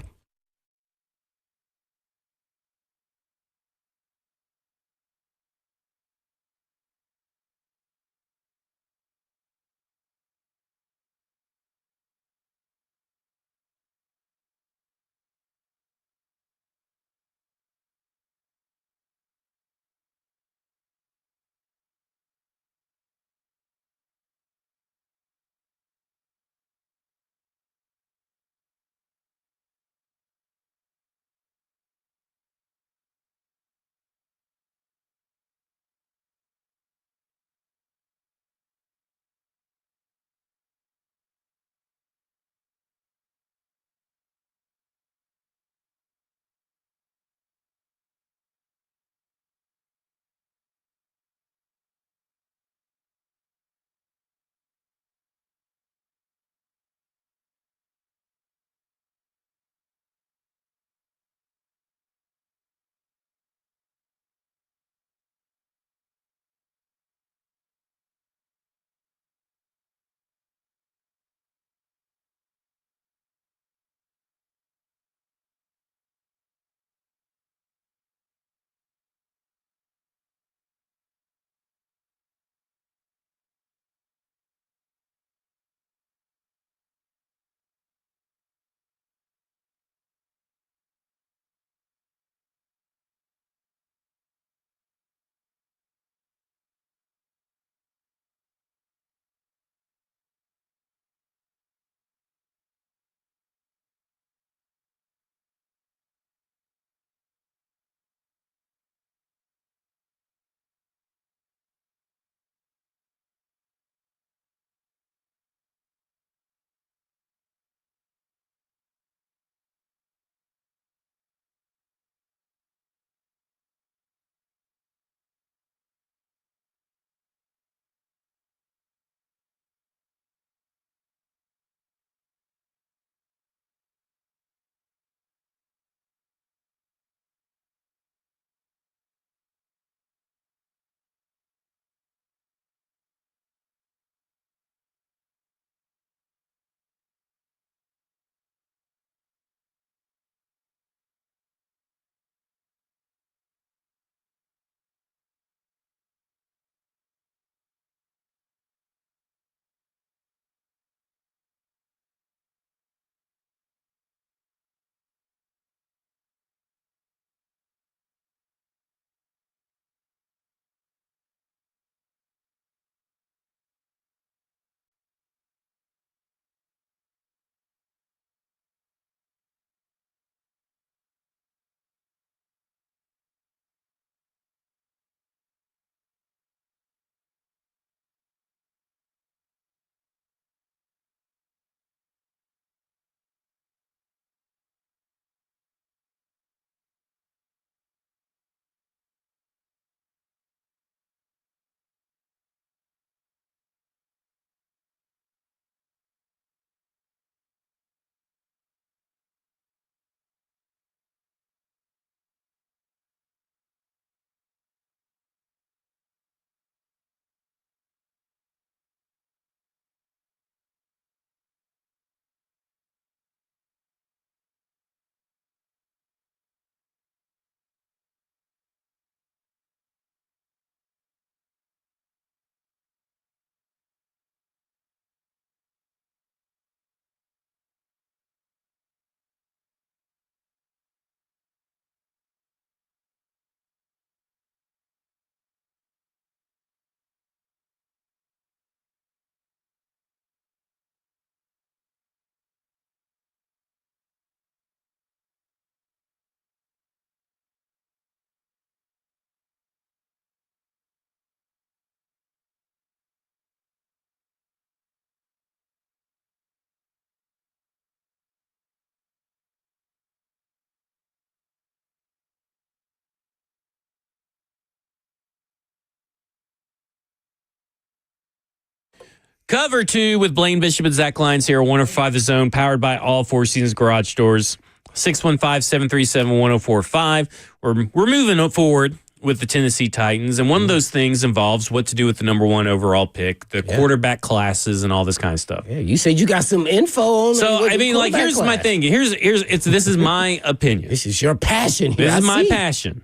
Cover 2 with Blaine Bishop and Zach Lyons here, 105 The Zone, powered by all Four Seasons Garage Doors. 615-737-1045. We're moving forward with the Tennessee Titans, and one of those things involves what to do with the number 1 overall pick, the quarterback classes, and all this kind of stuff. Yeah, you said you got some info on. So I mean, like, here's my thing. This is my opinion. This is your passion. This is my passion.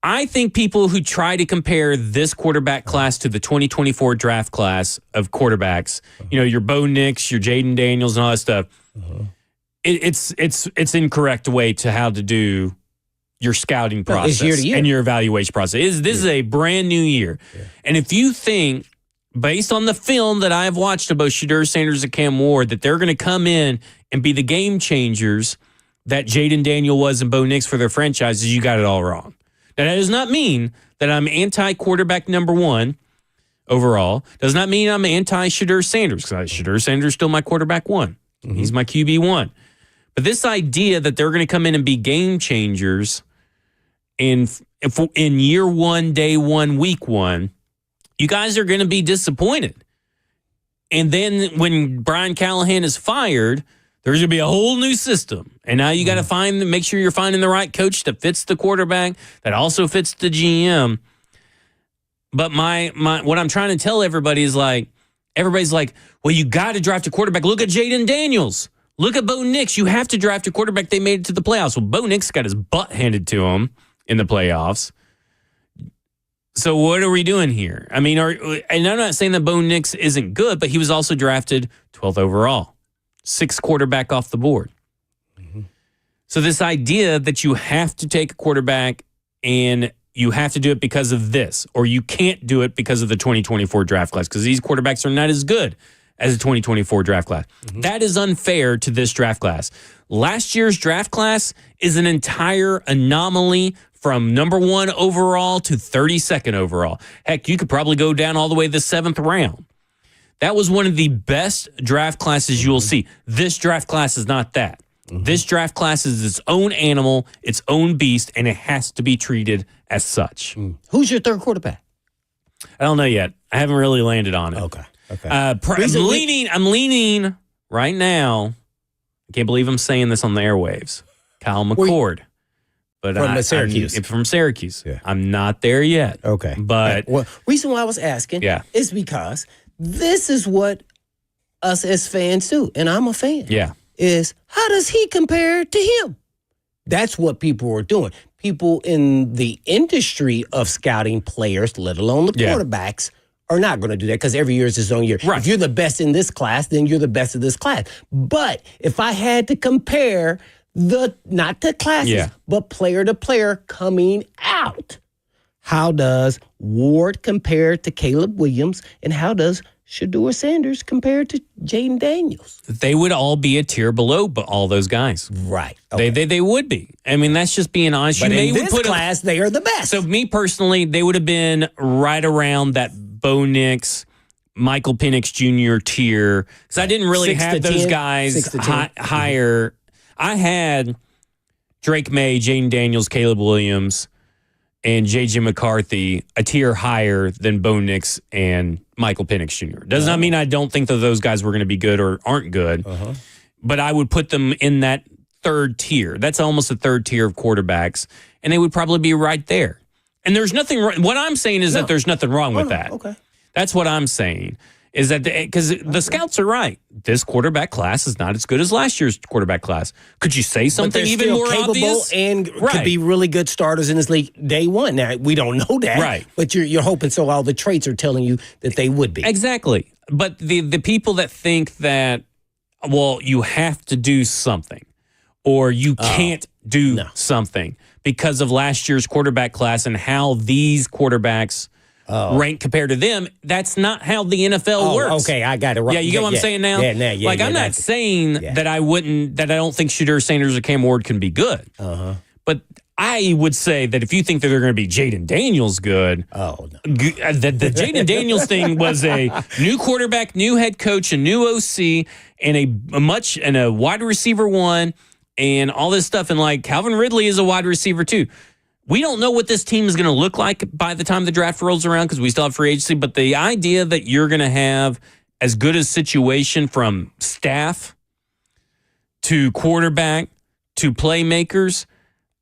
I think people who try to compare this quarterback class to the 2024 draft class of quarterbacks, your Bo Nix, your Jaden Daniels, and all that stuff, it's incorrect way to how to do your scouting process year to year. And your evaluation process. This is a brand new year. Yeah. And if you think, based on the film that I've watched of both Shedeur Sanders and Cam Ward, that they're going to come in and be the game changers that Jaden Daniel was and Bo Nix for their franchises, you got it all wrong. Now, that does not mean that I'm anti-quarterback number 1 overall. Does not mean I'm anti-Shedeur Sanders, because Shedeur Sanders is still my quarterback 1. Mm-hmm. He's my QB 1. But this idea that they're going to come in and be game changers in year 1, day 1, week 1, you guys are going to be disappointed. And then when Brian Callahan is fired, there's going to be a whole new system. And now you got to make sure you're finding the right coach that fits the quarterback, that also fits the GM. But what I'm trying to tell everybody is everybody's like, well, you got to draft a quarterback. Look at Jaden Daniels. Look at Bo Nix. You have to draft a quarterback. They made it to the playoffs. Well, Bo Nix got his butt handed to him in the playoffs. So what are we doing here? I mean, and I'm not saying that Bo Nix isn't good, but he was also drafted 12th overall. 6th quarterback off the board. Mm-hmm. So this idea that you have to take a quarterback and you have to do it because of this, or you can't do it because of the 2024 draft class, because these quarterbacks are not as good as the 2024 draft class. Mm-hmm. That is unfair to this draft class. Last year's draft class is an entire anomaly from number 1 overall to 32nd overall. Heck, you could probably go down all the way to the 7th round. That was one of the best draft classes you will see. This draft class is not that. Mm-hmm. This draft class is its own animal, its own beast, and it has to be treated as such. Who's your 3rd quarterback? I don't know yet. I haven't really landed on it. Okay. I'm leaning right now. I can't believe I'm saying this on the airwaves. Kyle McCord. But from Syracuse. From Syracuse. Yeah. I'm not there yet. Okay. But reason why I was asking is because this is what us as fans do, and I'm a fan. Yeah. Is how does he compare to him? That's what people are doing. People in the industry of scouting players, let alone the quarterbacks, are not going to do that because every year is his own year. Right. If you're the best in this class, then you're the best of this class. But if I had to compare not the classes, but player to player coming out, how does Ward compare to Caleb Williams, and how does Shedeur Sanders compare to Jaden Daniels? They would all be a tier below, but all those guys. Right. Okay. They would be. I mean, that's just being honest. But in this class, they are the best. So me personally, they would have been right around that Bo Nix, Michael Penix Jr. tier, because I didn't really have those guys higher. I had Drake May, Jaden Daniels, Caleb Williams, and J.J. McCarthy a tier higher than Bo Nix and Michael Penix Jr. Does not mean I don't think that those guys were going to be good or aren't good, but I would put them in that 3rd tier. That's almomost a 3rd tier of quarterbacks, and they would probably be right there. And there's nothing wrong. What I'm saying is that there's nothing wrong with that. Okay. That's what I'm saying. Is that because the scouts are right. This quarterback class is not as good as last year's quarterback class. Could you say something even more obvious? And could be really good starters in this league day 1. Now, we don't know that. Right. But you're hoping so all the traits are telling you that they would be. Exactly. But the people that think that, well, you have to do something or you can't do something because of last year's quarterback class and how these quarterbacks rank compared to them. That's not how the NFL works. Okay, I got it right. Yeah, you get what I'm saying now? Yeah, I'm not saying that I don't think Shedeur Sanders or Cam Ward can be good. But I would say that if you think that they're going to be Jaden Daniels good, the Jaden Daniels thing was a new quarterback, new head coach, a new OC, and a wide receiver 1, and all this stuff. And like Calvin Ridley is a wide receiver too. we don't know what this team is going to look like by the time the draft rolls around because we still have free agency. But the idea that you're going to have as good a situation from staff to quarterback to playmakers,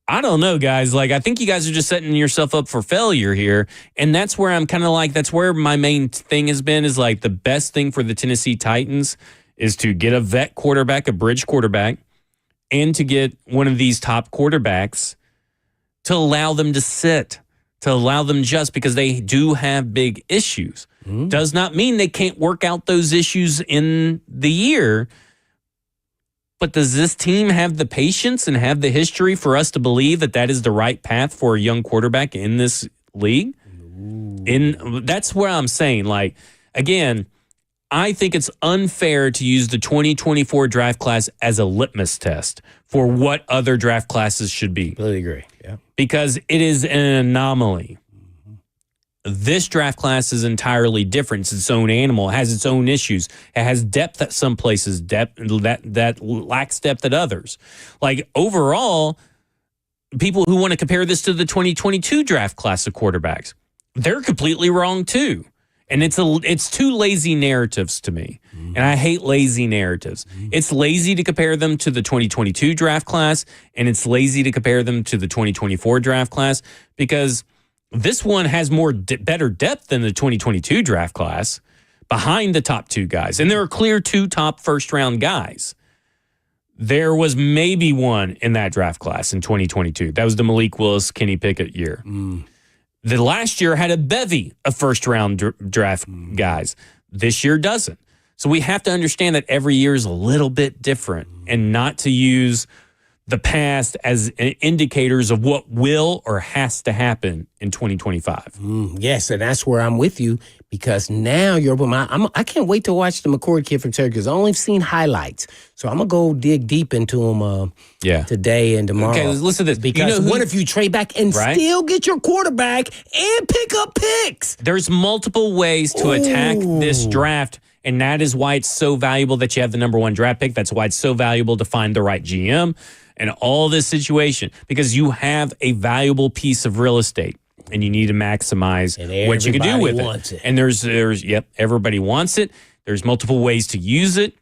I don't know, guys. Like, I think you guys are just setting yourself up for failure here. And that's where I'm kind of like, that's where my main thing has been is like the best thing for the Tennessee Titans is to get a vet quarterback, a bridge quarterback, and to get one of these top quarterbacks to allow them to sit, to allow them just because they do have big issues. Does not mean they can't work out those issues in the year. But does this team have the patience and have the history for us to believe that that is the right path for a young quarterback in this league? That's where I'm saying, like, again, I think it's unfair to use the 2024 draft class as a litmus test for what other draft classes should be. Completely agree. Yeah. Because it is an anomaly. This draft class is entirely different. It's its own animal. It has its own issues. It has depth at some places, depth that lacks depth at others. Like, overall, people who want to compare this to the 2022 draft class of quarterbacks, they're completely wrong too. And it's two lazy narratives to me. And I hate lazy narratives. It's lazy to compare them to the 2022 draft class, and it's lazy to compare them to the 2024 draft class because this one has better depth than the 2022 draft class behind the top two guys. And there are clear two top first-round guys. There was maybe one in that draft class in 2022. That was the Malik Willis, Kenny Pickett year. The last year had a bevy of first-round draft guys. This year doesn't. So we have to understand that every year is a little bit different and not to use the past as indicators of what will or has to happen in 2025. Yes, and that's where I'm with you because now I can't wait to watch the McCord kid from Syracuse. I only seen highlights, so I'm gonna go dig deep into him. Today and tomorrow. Okay, listen to this. Because what if you trade back and still get your quarterback and pick up picks? There's multiple ways to attack this draft. And that is why it's so valuable that you have the number one draft pick. That's why it's so valuable to find the right GM and all this situation because you have a valuable piece of real estate and you need to maximize what you can do with it. And there's everybody wants it. There's multiple ways to use it.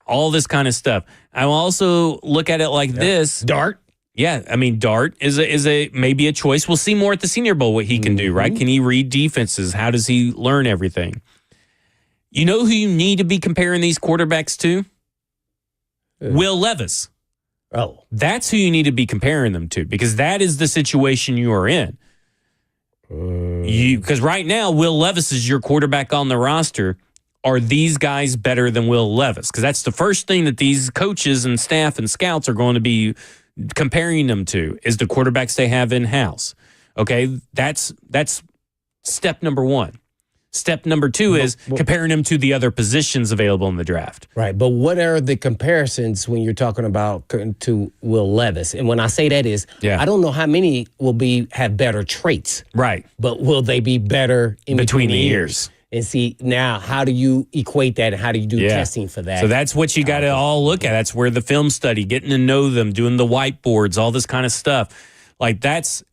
All this kind of stuff. I also look at it like this. Dart. Yeah, I mean, Dart is a maybe a choice. We'll see more at the Senior Bowl what he can do, right? Can he read defenses? How does he learn everything? You know who you need to be comparing these quarterbacks to? Will Levis. Oh. That's who you need to be comparing them to because that is the situation you are in. Because right now, Will Levis is your quarterback on the roster. Are these guys better than Will Levis? Because that's the first thing that these coaches and staff and scouts are going to be comparing them to is the quarterbacks they have in-house. Okay, that's step number one. Step number two is comparing them to the other positions available in the draft. Right, but what are the comparisons when you're talking about to Will Levis? And when I say that is, I don't know how many will have better traits. Right. But will they be better in between the years? And see, now, how do you equate that and how do you do testing for that? So that's what you got to all look at. That's where the film study, getting to know them, doing the whiteboards, all this kind of stuff. Like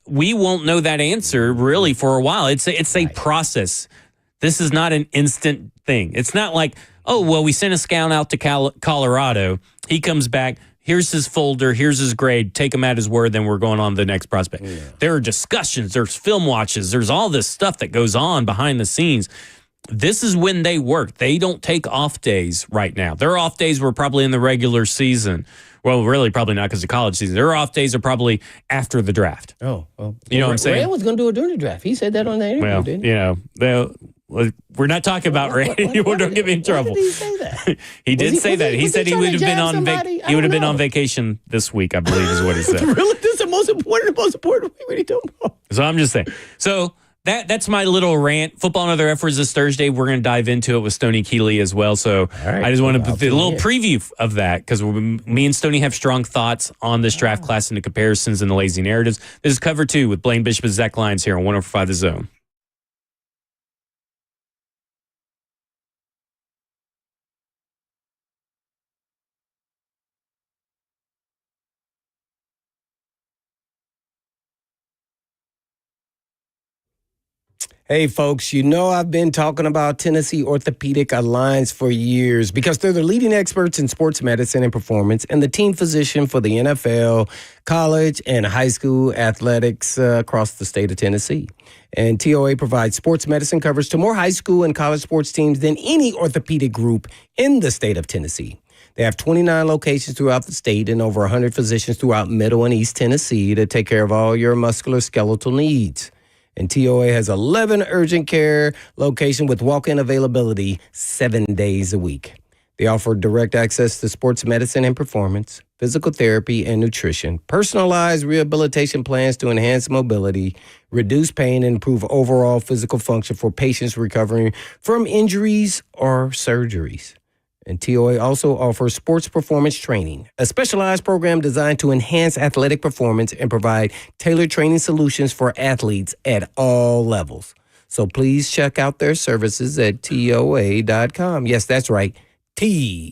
we won't know that answer really for a while. It's a process. This is not an instant thing. It's not like, oh, well, we sent a scout out to Colorado. He comes back. Here's his folder. Here's his grade. Take him at his word. Then we're going on to the next prospect. Yeah. There are discussions. There's film watches. There's all this stuff that goes on behind the scenes. This is when they work. They don't take off days right now. Their off days were probably in the regular season. Well, really, probably not because of college season. Their off days are probably after the draft. Oh, well. You know what I'm saying? Ray was going to do it during the draft. He said that on the interview, didn't he? We're not talking about Randy. Don't get me in trouble. Did he say that? He did say that. He said he would have been on on vacation this week, I believe is what he said. Really? This is the most important week. What are you talking about? So I'm just saying. So that's my little rant. Football and Other Efforts this Thursday. We're going to dive into it with Stoney Keeley as well. So I just want to put a little preview of that because me and Stoney have strong thoughts on this draft class and the comparisons and the lazy narratives. This is Cover 2 with Blaine Bishop and Zach Lyons here on 104.5 The Zone. Hey, folks, you know I've been talking about Tennessee Orthopedic Alliance for years because they're the leading experts in sports medicine and performance and the team physician for the NFL, college, and high school athletics across the state of Tennessee. And TOA provides sports medicine coverage to more high school and college sports teams than any orthopedic group in the state of Tennessee. They have 29 locations throughout the state and over 100 physicians throughout Middle and East Tennessee to take care of all your musculoskeletal needs. And TOA has 11 urgent care locations with walk-in availability 7 days a week. They offer direct access to sports medicine and performance, physical therapy and nutrition, personalized rehabilitation plans to enhance mobility, reduce pain, and improve overall physical function for patients recovering from injuries or surgeries. And TOA also offers sports performance training, a specialized program designed to enhance athletic performance and provide tailored training solutions for athletes at all levels. So please check out their services at TOA.com. Yes, that's right, TOA.com.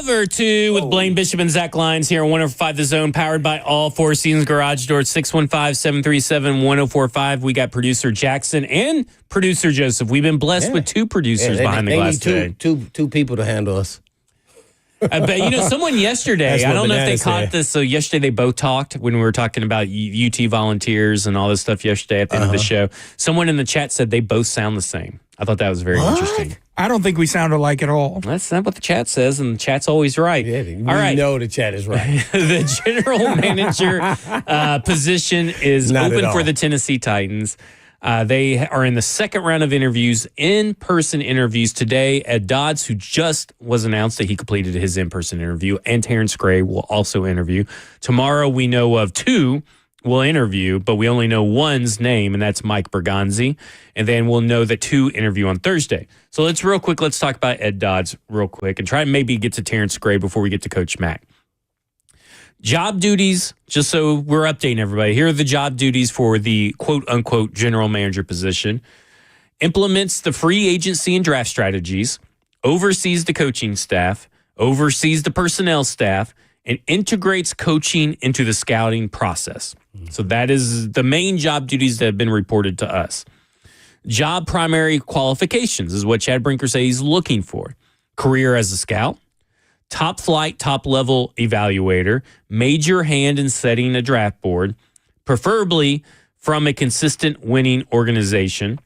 Cover 2 with Blaine Bishop and Zach Lyons here on 105 The Zone, powered by all Four Seasons Garage Doors, 615-737-1045. We got producer Jackson and producer Joseph. We've been blessed with two producers behind the glass today. Two people to handle us. But, someone yesterday, That's I what don't know if they Banana caught said. this. So yesterday they both talked when we were talking about UT volunteers and all this stuff yesterday at the end of the show. Someone in the chat said they both sound the same. I thought that was very interesting. I don't think we sound alike at all. That's not what the chat says, and the chat's always right. Yeah, we all right. know the chat is right. The general manager position is Not at open all. for the Tennessee Titans. They are in the second round of interviews, in-person interviews today. Ed Dodds, who just was announced that he completed his in-person interview, and Terrence Gray will also interview. Tomorrow we know of two will interview, but we only know one's name, and that's Mike Berganzi. And then we'll know that two interview on Thursday. So let's talk about Ed Dodds real quick and try and maybe get to Terrence Gray before we get to Coach Mack. Job duties, just so we're updating everybody. Here are the job duties for the quote-unquote general manager position. Implements the free agency and draft strategies, oversees the coaching staff, oversees the personnel staff, and integrates coaching into the scouting process. So that is the main job duties that have been reported to us. Job primary qualifications is what Chad Brinker says he's looking for. Career as a scout, top flight, top level evaluator, major hand in setting a draft board, preferably from a consistent winning organization,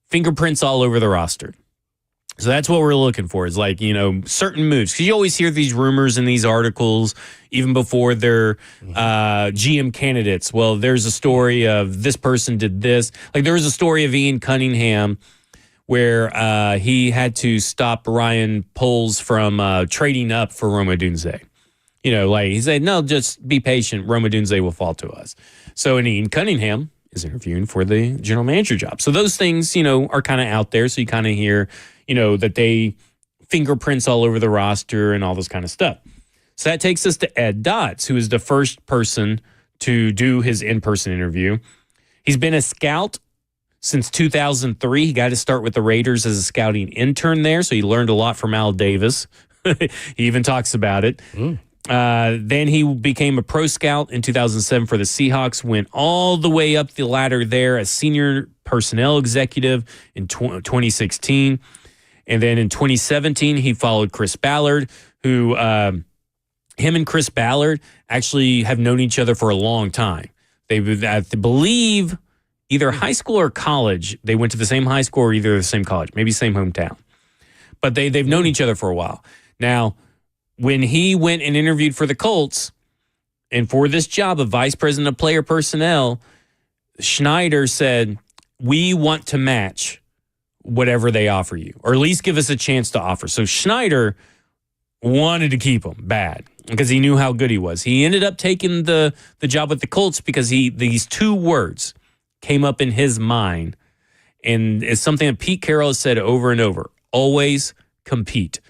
fingerprints all over the roster. So that's what we're looking for is certain moves. Because you always hear these rumors in these articles, even before they're GM candidates. Well, there's a story of this person did this. Like there was a story of Ian Cunningham where he had to stop Ryan Poles from trading up for Roma Dunze. He said, no, just be patient. Roma Dunze will fall to us. So Ian Cunningham is interviewing for the general manager job. So those things, are kind of out there. So you kind of hear, that they fingerprints all over the roster and all this kind of stuff. So that takes us to Ed Dodds, who is the first person to do his in-person interview. He's been a scout since 2003. He got to start with the Raiders as a scouting intern there, so he learned a lot from Al Davis. He even talks about it. Then he became a pro scout in 2007 for the Seahawks, went all the way up the ladder there as senior personnel executive in 2016. And then in 2017, he followed Chris Ballard, who him and Chris Ballard actually have known each other for a long time. They, I believe, either high school or college. They went to the same high school or either the same college, maybe same hometown. But they've known each other for a while. Now, when he went and interviewed for the Colts and for this job of vice president of player personnel, Schneider said, we want to match whatever they offer you, or at least give us a chance to offer. So Schneider wanted to keep him bad because he knew how good he was. He ended up taking the job with the Colts because these two words came up in his mind, and it's something that Pete Carroll has said over and over, always compete.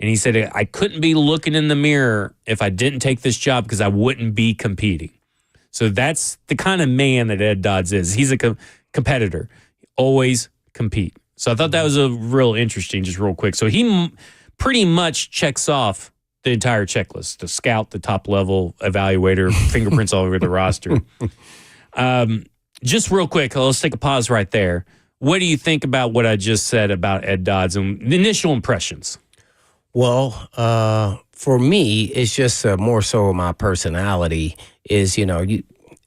And he said, I couldn't be looking in the mirror if I didn't take this job because I wouldn't be competing. So that's the kind of man that Ed Dodds is. He's a competitor. Always compete. So I thought that was a real interesting, just real quick. So he pretty much checks off the entire checklist, the scout, the top level evaluator, fingerprints all over the roster. Just real quick, let's take a pause right there. What do you think about what I just said about Ed Dodds and the initial impressions? Well, for me, it's just more so my personality is,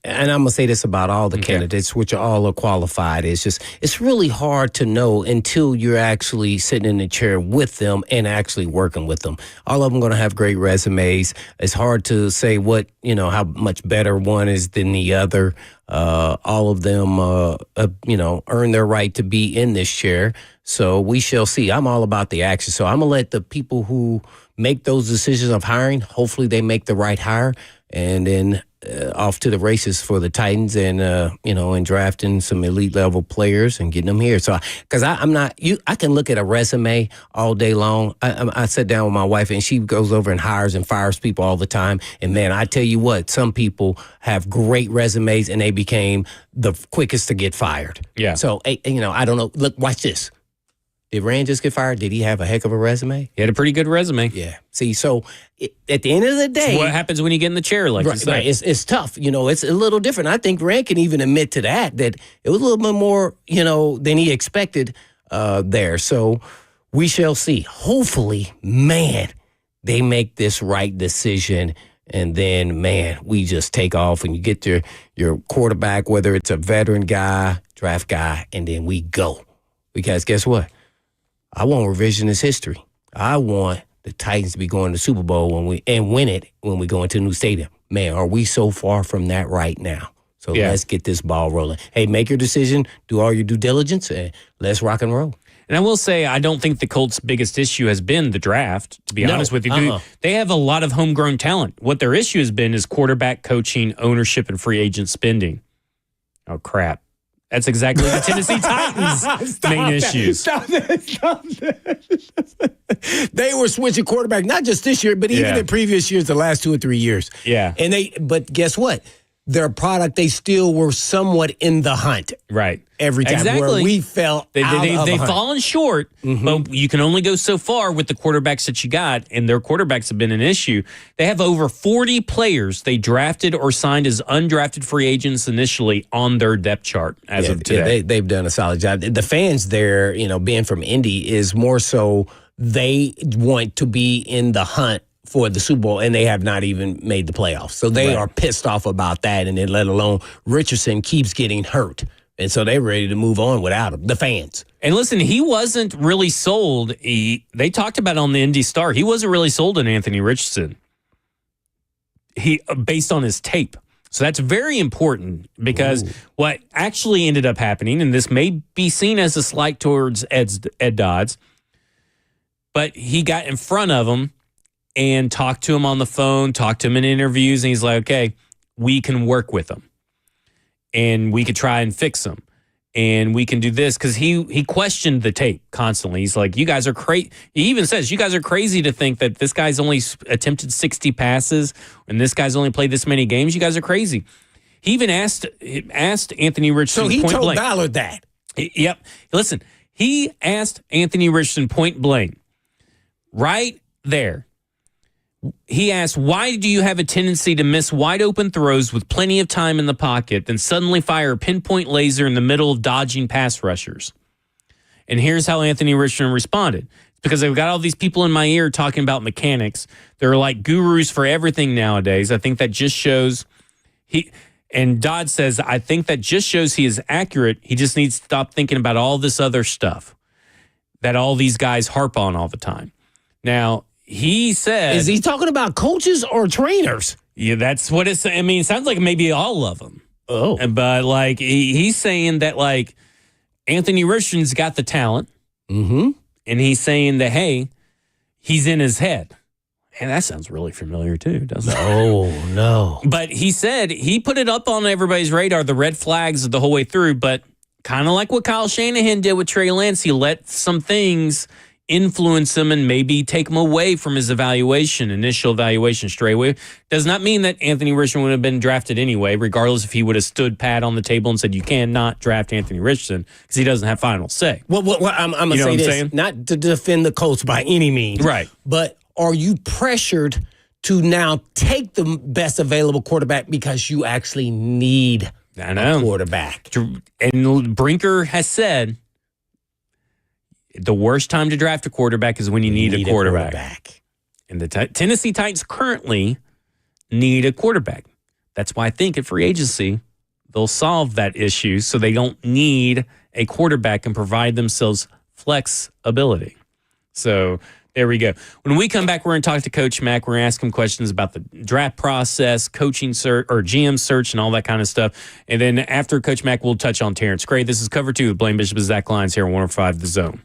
and I'm going to say this about all the candidates, which are all qualified. It's really hard to know until you're actually sitting in the chair with them and actually working with them. All of them going to have great resumes. It's hard to say how much better one is than the other. All of them, earn their right to be in this chair. So we shall see. I'm all about the action. So I'm going to let the people who make those decisions of hiring, hopefully they make the right hire, and then off to the races for the Titans and, and drafting some elite level players and getting them here. So, because I can look at a resume all day long. I sit down with my wife and she goes over and hires and fires people all the time. And man, I tell you what, some people have great resumes and they became the quickest to get fired. Yeah. So, I don't know. Look, watch this. Did Rand just get fired? Did he have a heck of a resume? He had a pretty good resume. Yeah. See, so at the end of the day, What happens when you get in the chair, like you said? right, it's tough. It's a little different. I think Rand can even admit to that it was a little bit more, than he expected there. So we shall see. Hopefully, man, they make this right decision. And then, man, we just take off and you get your quarterback, whether it's a veteran guy, draft guy, and then we go. Because guess what? I want revisionist history. I want the Titans to be going to the Super Bowl and win it when we go into a new stadium. Man, are we so far from that right now? So let's get this ball rolling. Hey, make your decision, do all your due diligence, and let's rock and roll. And I will say, I don't think the Colts' biggest issue has been the draft, to be honest with you. They have a lot of homegrown talent. What their issue has been is quarterback coaching, ownership, and free agent spending. Oh, crap. That's exactly the Tennessee Titans' main issues. Stop that. They were switching quarterback, not just this year, but even in previous years, the last 2 or 3 years. Yeah. But guess what? Their product, they still were somewhat in the hunt. Right. Every time where we fell they've fallen short, but you can only go so far with the quarterbacks that you got, and their quarterbacks have been an issue. They have over 40 players they drafted or signed as undrafted free agents initially on their depth chart as of today. Yeah, they've done a solid job. The fans there, being from Indy, is more so they want to be in the hunt for the Super Bowl, and they have not even made the playoffs. So they are pissed off about that, and then let alone Richardson keeps getting hurt. And so they're ready to move on without him, the fans. And listen, he wasn't really sold. They talked about it on the Indy Star. He wasn't really sold on Anthony Richardson based on his tape. So that's very important because what actually ended up happening, and this may be seen as a slight towards Ed Dodds, but he got in front of him and talked to him on the phone, talked to him in interviews, and he's like, okay, we can work with him. And we could try and fix him. And we can do this. Because he questioned the tape constantly. He's like, you guys are crazy. He even says, you guys are crazy to think that this guy's only attempted 60 passes and this guy's only played this many games. You guys are crazy. He even asked Anthony Richardson point blank. So he told Ballard that. Yep. Listen, he asked Anthony Richardson point blank. Right there. He asked, why do you have a tendency to miss wide open throws with plenty of time in the pocket, then suddenly fire a pinpoint laser in the middle of dodging pass rushers? And here's how Anthony Richardson responded. It's because I've got all these people in my ear talking about mechanics. They're like gurus for everything nowadays. I think that just shows and Dodd says, I think that just shows he is accurate. He just needs to stop thinking about all this other stuff that all these guys harp on all the time. Now, he said... Is he talking about coaches or trainers? Yeah, that's what it's... I mean, it sounds like maybe all of them. Oh. But, he's saying that, Anthony Richardson's got the talent. Mm-hmm. And he's saying that, hey, he's in his head. And that sounds really familiar, too, doesn't it? Oh, no. But he said he put it up on everybody's radar, the red flags the whole way through. But kind of like what Kyle Shanahan did with Trey Lance, he let some things influence him and maybe take him away from his initial evaluation straight away. Does not mean that Anthony Richardson would have been drafted anyway, regardless if he would have stood pat on the table and said, you cannot draft Anthony Richardson because he doesn't have final say. Well, I'm going to say this, not to defend the Colts by any means. Right. But are you pressured to now take the best available quarterback because you actually need a quarterback? And Brinker has said, the worst time to draft a quarterback is when you need a quarterback. And the Tennessee Titans currently need a quarterback. That's why I think at free agency, they'll solve that issue so they don't need a quarterback and provide themselves flexibility. So there we go. When we come back, we're going to talk to Coach Mack. We're going to ask him questions about the draft process, coaching search, or GM search, and all that kind of stuff. And then after Coach Mack, we'll touch on Terrence Gray. This is Cover 2 with Blaine Bishop and Zach Lyons here on 105 The Zone.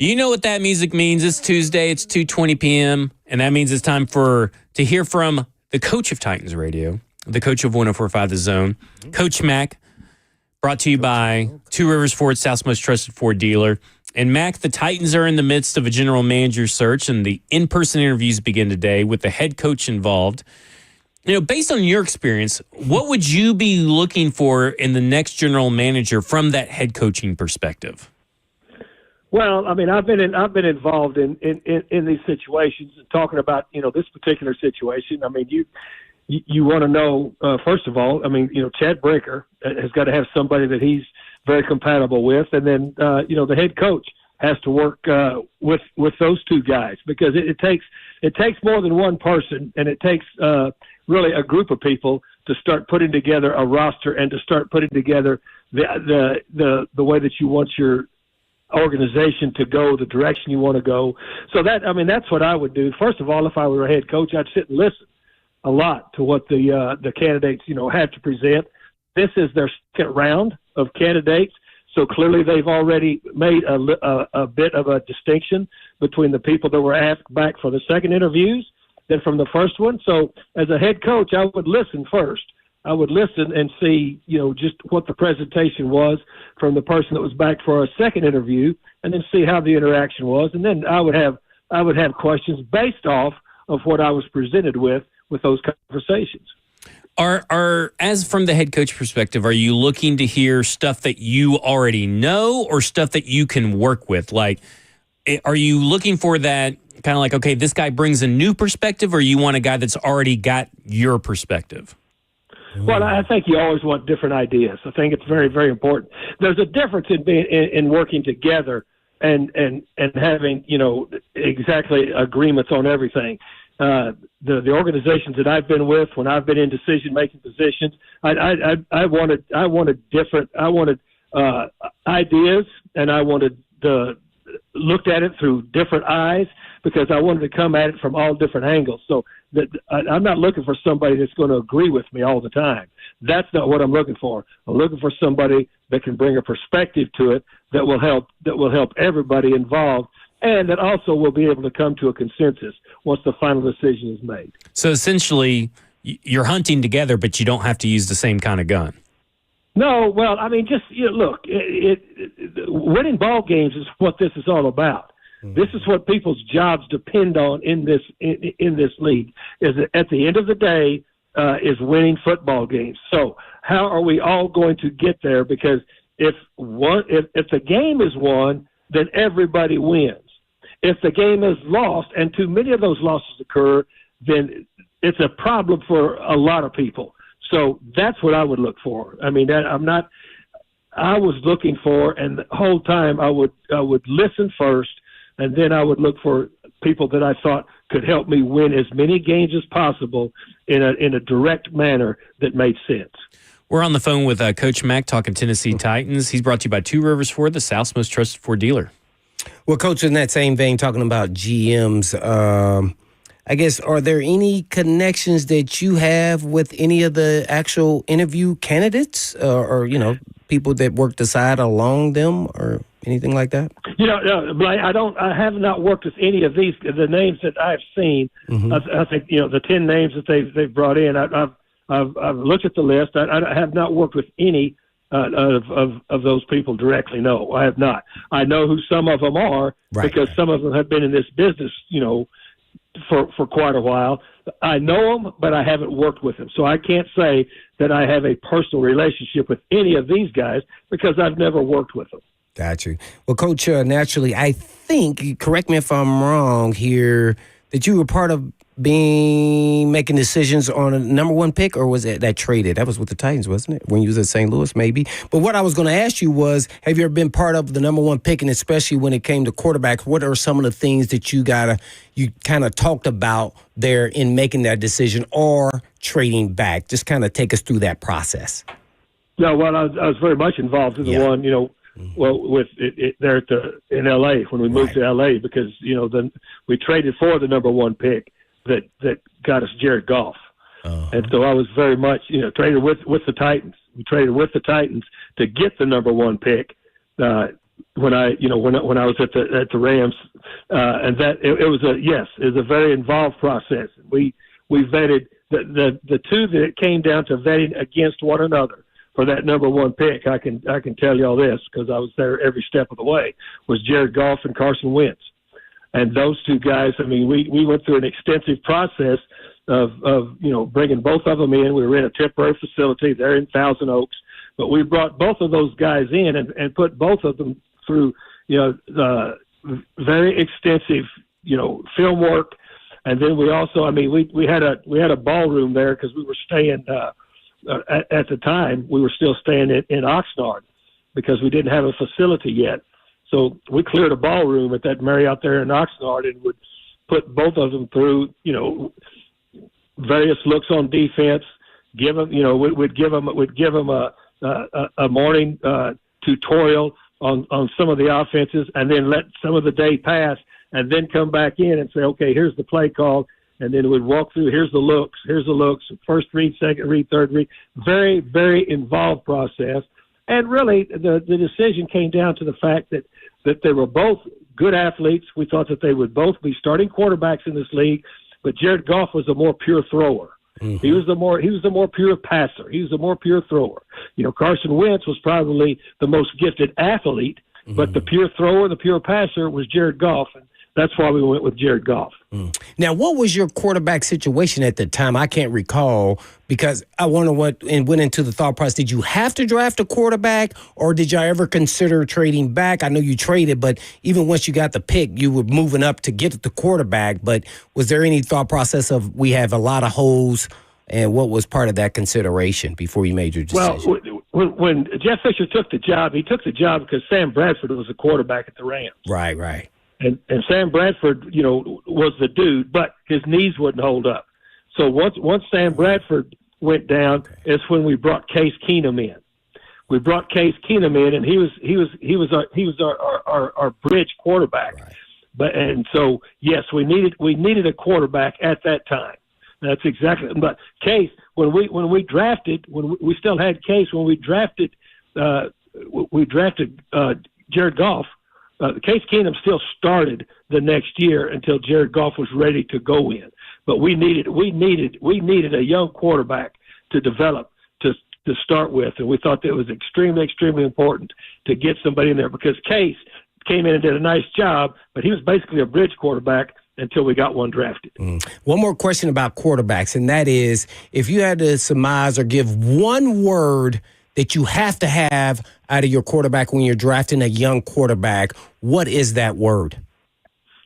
You know what that music means. It's Tuesday. It's 2:20 p.m. And that means it's time to hear from the coach of Titans Radio, the coach of 104.5 The Zone, Coach Mack, brought to you by Two Rivers Ford, South's most trusted Ford dealer. And Mack, the Titans are in the midst of a general manager search, and the in-person interviews begin today with the head coach involved. You know, based on your experience, what would you be looking for in the next general manager from that head coaching perspective? Well, I mean, I've been involved in these situations and talking about, this particular situation. I mean, you want to know, first of all, I mean, Chad Brinker has got to have somebody that he's very compatible with. And then, the head coach has to work with those two guys, because it takes more than one person, and it takes really a group of people to start putting together a roster and to start putting together the way that you want your organization to go, the direction you want to go. So that's what I would do. First of all, if I were a head coach, I'd sit and listen a lot to what the candidates, have to present. This is their second round of candidates, so clearly they've already made a bit of a distinction between the people that were asked back for the second interviews than from the first one. So as a head coach, I would listen first. I would listen and see, just what the presentation was from the person that was back for a second interview, and then see how the interaction was. And then I would have questions based off of what I was presented with those conversations. Are as from the head coach perspective, are you looking to hear stuff that you already know or stuff that you can work with? Like, are you looking for that kind of like, okay, this guy brings a new perspective, or you want a guy that's already got your perspective? Well, I think you always want different ideas. I think it's very, very important. There's a difference in being in working together and having, exactly agreements on everything. The organizations that I've been with, when I've been in decision-making positions, I wanted different. I wanted ideas, and I wanted looked at it through different eyes, because I wanted to come at it from all different angles. So that I'm not looking for somebody that's going to agree with me all the time. That's not what I'm looking for. I'm looking for somebody that can bring a perspective to it that will help everybody involved, and that also will be able to come to a consensus once the final decision is made. So essentially, you're hunting together, but you don't have to use the same kind of gun. No, well, I mean, just look, winning ball games is what this is all about. Mm-hmm. This is what people's jobs depend on in this league. Is that at the end of the day, is winning football games. So how are we all going to get there? Because if the game is won, then everybody wins. If the game is lost, and too many of those losses occur, then it's a problem for a lot of people. So that's what I would look for. I mean, I was looking for, and the whole time I would listen first, and then I would look for people that I thought could help me win as many games as possible in a direct manner that made sense. We're on the phone with Coach Mack talking Tennessee Titans. He's brought to you by Two Rivers Ford, the South's most trusted Ford dealer. Well, Coach, in that same vein, talking about GMs, I guess, are there any connections that you have with any of the actual interview candidates or people that worked aside along them or anything like that? Blaine, I have not worked with any of the names that I've seen. Mm-hmm. I think, the 10 names that they've brought in, I've looked at the list. I have not worked with any of those people directly. No, I have not. I know who some of them are, right, because some of them have been in this business, for quite a while. I know them, but I haven't worked with them. So I can't say that I have a personal relationship with any of these guys because I've never worked with them. Got you. Well, Coach, naturally, I think, correct me if I'm wrong here, that you were part of making decisions on a number one pick, or was it that traded? That was with the Titans, wasn't it? When you was at St. Louis, maybe. But what I was going to ask you was, have you ever been part of the number one pick, and especially when it came to quarterbacks, what are some of the things that you kind of talked about there in making that decision or trading back? Just kind of take us through that process. Yeah, well, I was very much involved in the one, with it there in L.A. when we moved to L.A. because, then we traded for the number one pick that got us Jared Goff. Uh-huh. And so I was very much, traded with the Titans. We traded with the Titans to get the number one pick. when I was at the Rams, and that it was a very involved process. We vetted the two that came down to vetting against one another for that number one pick. I can tell you all this because I was there every step of the way. Was Jared Goff and Carson Wentz, and those two guys. I mean, we went through an extensive process of bringing both of them in. We were in a temporary facility there in Thousand Oaks, but we brought both of those guys in and put both of them through very extensive film work. And then we also, we had a ballroom there because we were staying at the time. We were still staying in Oxnard because we didn't have a facility yet. So we cleared a ballroom at that Marriott there in Oxnard and would put both of them through, various looks on defense. Give them, we'd give them a morning tutorial on some of the offenses, and then let some of the day pass, and then come back in and say, okay, here's the play call, and then we'd walk through, here's the looks, first read, second read, third read. Very, very involved process. And really, the decision came down to the fact that they were both good athletes. We thought that they would both be starting quarterbacks in this league, but Jared Goff was a more pure thrower. Mm-hmm. He was the more pure passer. He was the more pure thrower. Carson Wentz was probably the most gifted athlete, mm-hmm. but the pure thrower, the pure passer was Jared Goff, and that's why we went with Jared Goff. Mm. Now, what was your quarterback situation at the time? I can't recall because I wonder went into the thought process. Did you have to draft a quarterback, or did y'all ever consider trading back? I know you traded, but even once you got the pick, you were moving up to get the quarterback. But was there any thought process of we have a lot of holes, and what was part of that consideration before you made your decision? Well, when Jeff Fisher took the job, he took the job because Sam Bradford was the quarterback at the Rams. Right. And Sam Bradford, was the dude, but his knees wouldn't hold up. So once Sam Bradford went down, it's when we brought Case Keenum in. We brought Case Keenum in, and he was our bridge quarterback. Right. And so yes, we needed a quarterback at that time. That's exactly. But Case, when we drafted, when we still had Case, when we drafted Jared Goff. Case Keenum still started the next year until Jared Goff was ready to go in. But we needed a young quarterback to develop to start with, and we thought that it was extremely, extremely important to get somebody in there because Case came in and did a nice job, but he was basically a bridge quarterback until we got one drafted. One more question about quarterbacks, and that is, if you had to surmise or give one word that you have to have out of your quarterback when you're drafting a young quarterback, what is that word?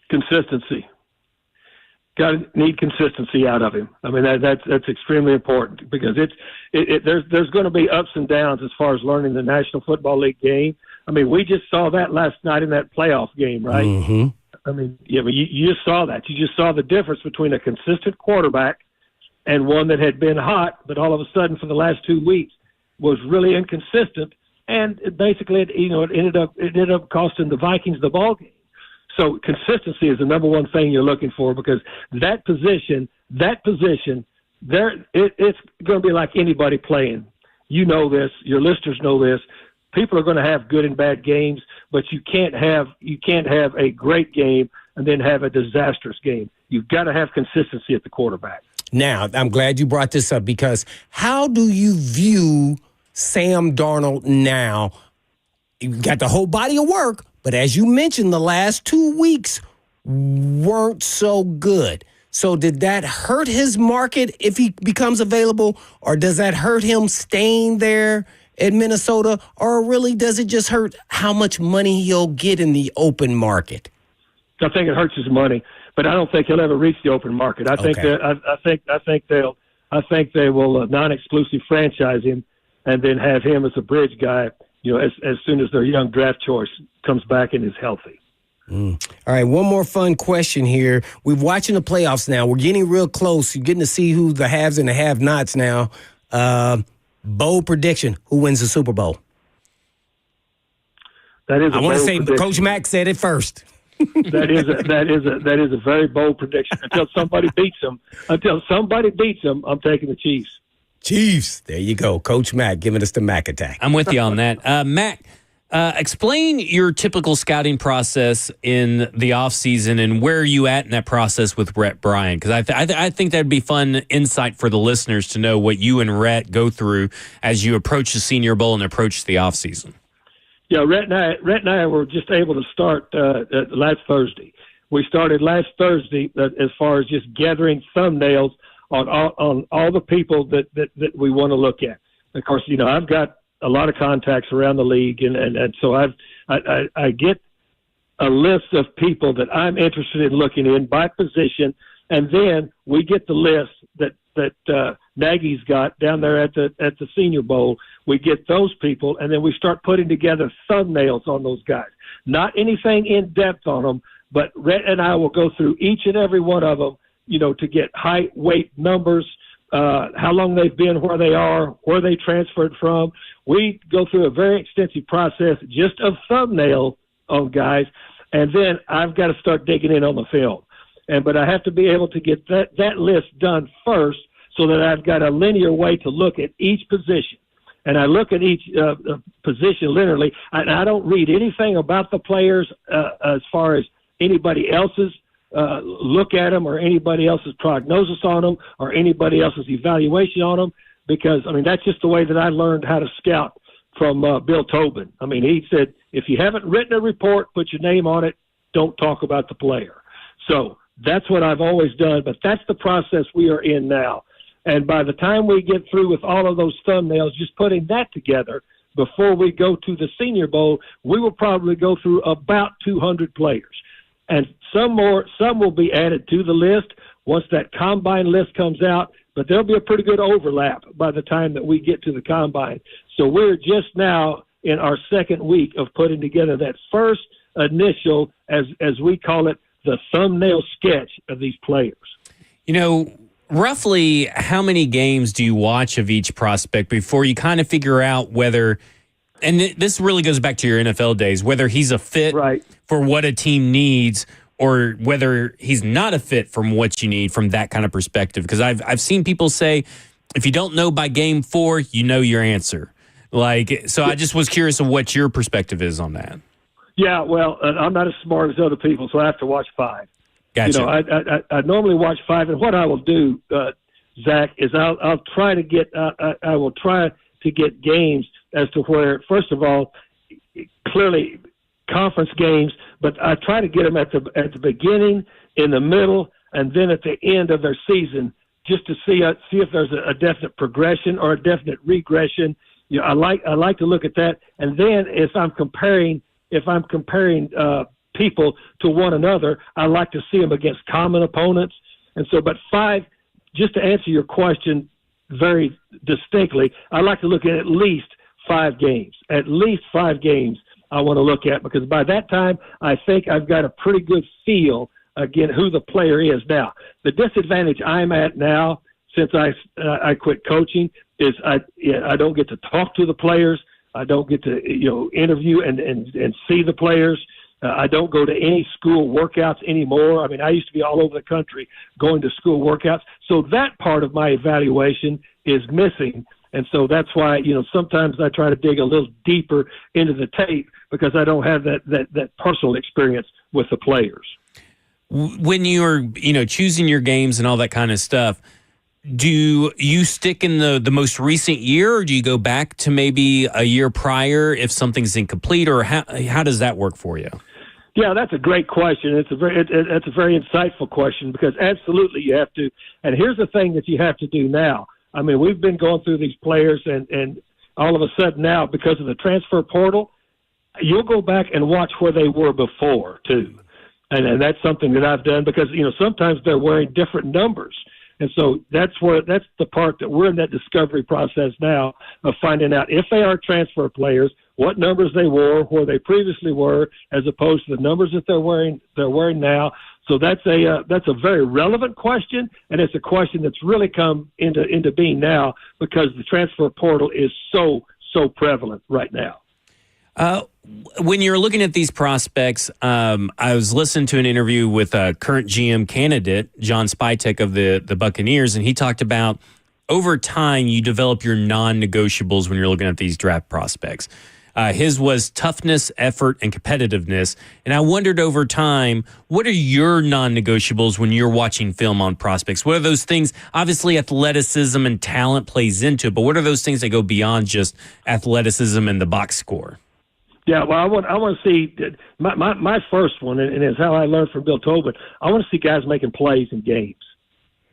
Consistency. Got to need consistency out of him. I mean, that's extremely important because there's going to be ups and downs as far as learning the National Football League game. I mean, we just saw that last night in that playoff game, right? Mm-hmm. I mean, but you just saw that. You just saw the difference between a consistent quarterback and one that had been hot, but all of a sudden for the last 2 weeks was really inconsistent, and it ended up costing the Vikings the ball game. So consistency is the number one thing you're looking for because that position, it's going to be like anybody playing. You know this, your listeners know this. People are going to have good and bad games, but you can't have a great game and then have a disastrous game. You've got to have consistency at the quarterback. Now, I'm glad you brought this up because how do you view Sam Darnold now? You got the whole body of work, but as you mentioned, the last 2 weeks weren't so good. So did that hurt his market if he becomes available, or does that hurt him staying there in Minnesota, or really does it just hurt how much money he'll get in the open market? I think it hurts his money, but I don't think he'll ever reach the open market. I think they will non-exclusive franchise him and then have him as a bridge guy, as soon as their young draft choice comes back and is healthy. All right, one more fun question here. We're watching the playoffs now. We're getting real close. You're getting to see who the haves and the have-nots now. Bold prediction: who wins the Super Bowl? I want to say prediction. Coach Mack said it first. That is a very bold prediction. Until somebody beats them, I'm taking the Chiefs. Chiefs. There you go. Coach Mack giving us the Mack attack. I'm with you on that. Mack, Explain your typical scouting process in the offseason and where are you at in that process with Rhett Bryan? Because I think that'd be fun insight for the listeners to know what you and Rhett go through as you approach the Senior Bowl and approach the offseason. Yeah, Rhett and I were just able to start last Thursday. We started last Thursday as far as just gathering thumbnails on all the people that we want to look at. Of course, I've got a lot of contacts around the league, and so I get a list of people that I'm interested in looking in by position, and then we get the list that Nagy's got down there at the Senior Bowl. We get those people, and then we start putting together thumbnails on those guys. Not anything in depth on them, but Rhett and I will go through each and every one of them, to get height, weight, numbers, how long they've been where they are, where they transferred from. We go through a very extensive process just of thumbnail on guys, and then I've got to start digging in on the film. But I have to be able to get that list done first so that I've got a linear way to look at each position. And I look at each position linearly, and I don't read anything about the players as far as anybody else's look at them or anybody else's prognosis on them or anybody else's evaluation on them, because, that's just the way that I learned how to scout from Bill Tobin. He said, if you haven't written a report, put your name on it, don't talk about the player. So that's what I've always done, but that's the process we are in now. And by the time we get through with all of those thumbnails, just putting that together, before we go to the Senior Bowl, we will probably go through about 200 players. And some will be added to the list once that combine list comes out, but there'll be a pretty good overlap by the time that we get to the combine. So we're just now in our second week of putting together that first initial, as we call it, the thumbnail sketch of these players. Roughly how many games do you watch of each prospect before you kind of figure out whether, and this really goes back to your NFL days, whether he's a fit for what a team needs or whether he's not a fit from what you need from that kind of perspective? Because I've seen people say, if you don't know by game 4, you know your answer. So I just was curious of what your perspective is on that. Yeah, well, I'm not as smart as other people, so I have to watch 5. Gotcha. I normally watch 5, and what I will do, Zach, is I'll try to get I will try to get games as to where, first of all, clearly conference games, but I try to get them at the beginning, in the middle, and then at the end of their season, just to see if there's a definite progression or a definite regression. I like to look at that, and then if I'm comparing people to one another, I like to see them against common opponents. And so, but 5, just to answer your question very distinctly, I like to look at least 5 games. At least 5 games I want to look at, because by that time, I think I've got a pretty good feel, again, who the player is. Now, the disadvantage I'm at now, since I quit coaching, is I don't get to talk to the players. I don't get to interview and see the players. I don't go to any school workouts anymore. I used to be all over the country going to school workouts. So that part of my evaluation is missing. And so that's why, sometimes I try to dig a little deeper into the tape, because I don't have that personal experience with the players. When you're, choosing your games and all that kind of stuff, do you stick in the most recent year, or do you go back to maybe a year prior if something's incomplete, or how does that work for you? Yeah, that's a great question. It's a very insightful question, because absolutely you have to. And here's the thing that you have to do now. We've been going through these players, and all of a sudden now, because of the transfer portal, you'll go back and watch where they were before too. And that's something that I've done, because sometimes they're wearing different numbers. And so that's the part that we're in that discovery process now of finding out if they are transfer players, what numbers they wore, where they previously were, as opposed to the numbers that they're wearing now. So that's a very relevant question, and it's a question that's really come into being now, because the transfer portal is so prevalent right now. When you're looking at these prospects, I was listening to an interview with a current GM candidate, John Spytek of the Buccaneers, and he talked about over time you develop your non-negotiables when you're looking at these draft prospects. His was toughness, effort, and competitiveness. And I wondered over time, what are your non-negotiables when you're watching film on prospects? What are those things? Obviously, athleticism and talent plays into it, but what are those things that go beyond just athleticism and the box score? Yeah, well, I want to see my first one, and it's how I learned from Bill Tobin. I want to see guys making plays in games,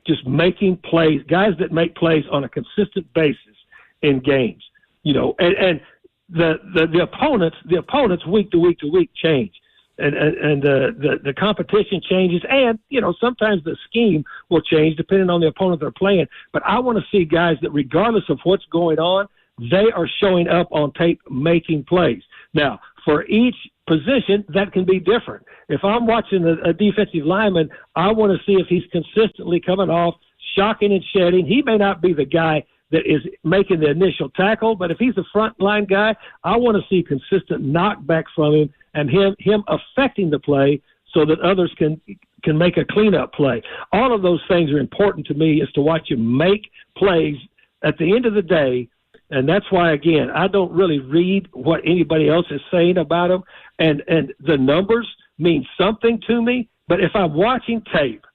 just making plays, guys that make plays on a consistent basis in games. And the opponents week to week change, and the competition changes, and sometimes the scheme will change depending on the opponent they're playing. But I want to see guys that, regardless of what's going on, they are showing up on tape making plays. Now, for each position, that can be different. If I'm watching a defensive lineman, I want to see if he's consistently coming off, shocking and shedding. He may not be the guy that is making the initial tackle, but if he's a front line guy, I want to see consistent knockbacks from him and him affecting the play so that others can make a cleanup play. All of those things are important to me, is to watch him make plays at the end of the day. And that's why, again, I don't really read what anybody else is saying about him. And the numbers mean something to me. But if I'm watching tape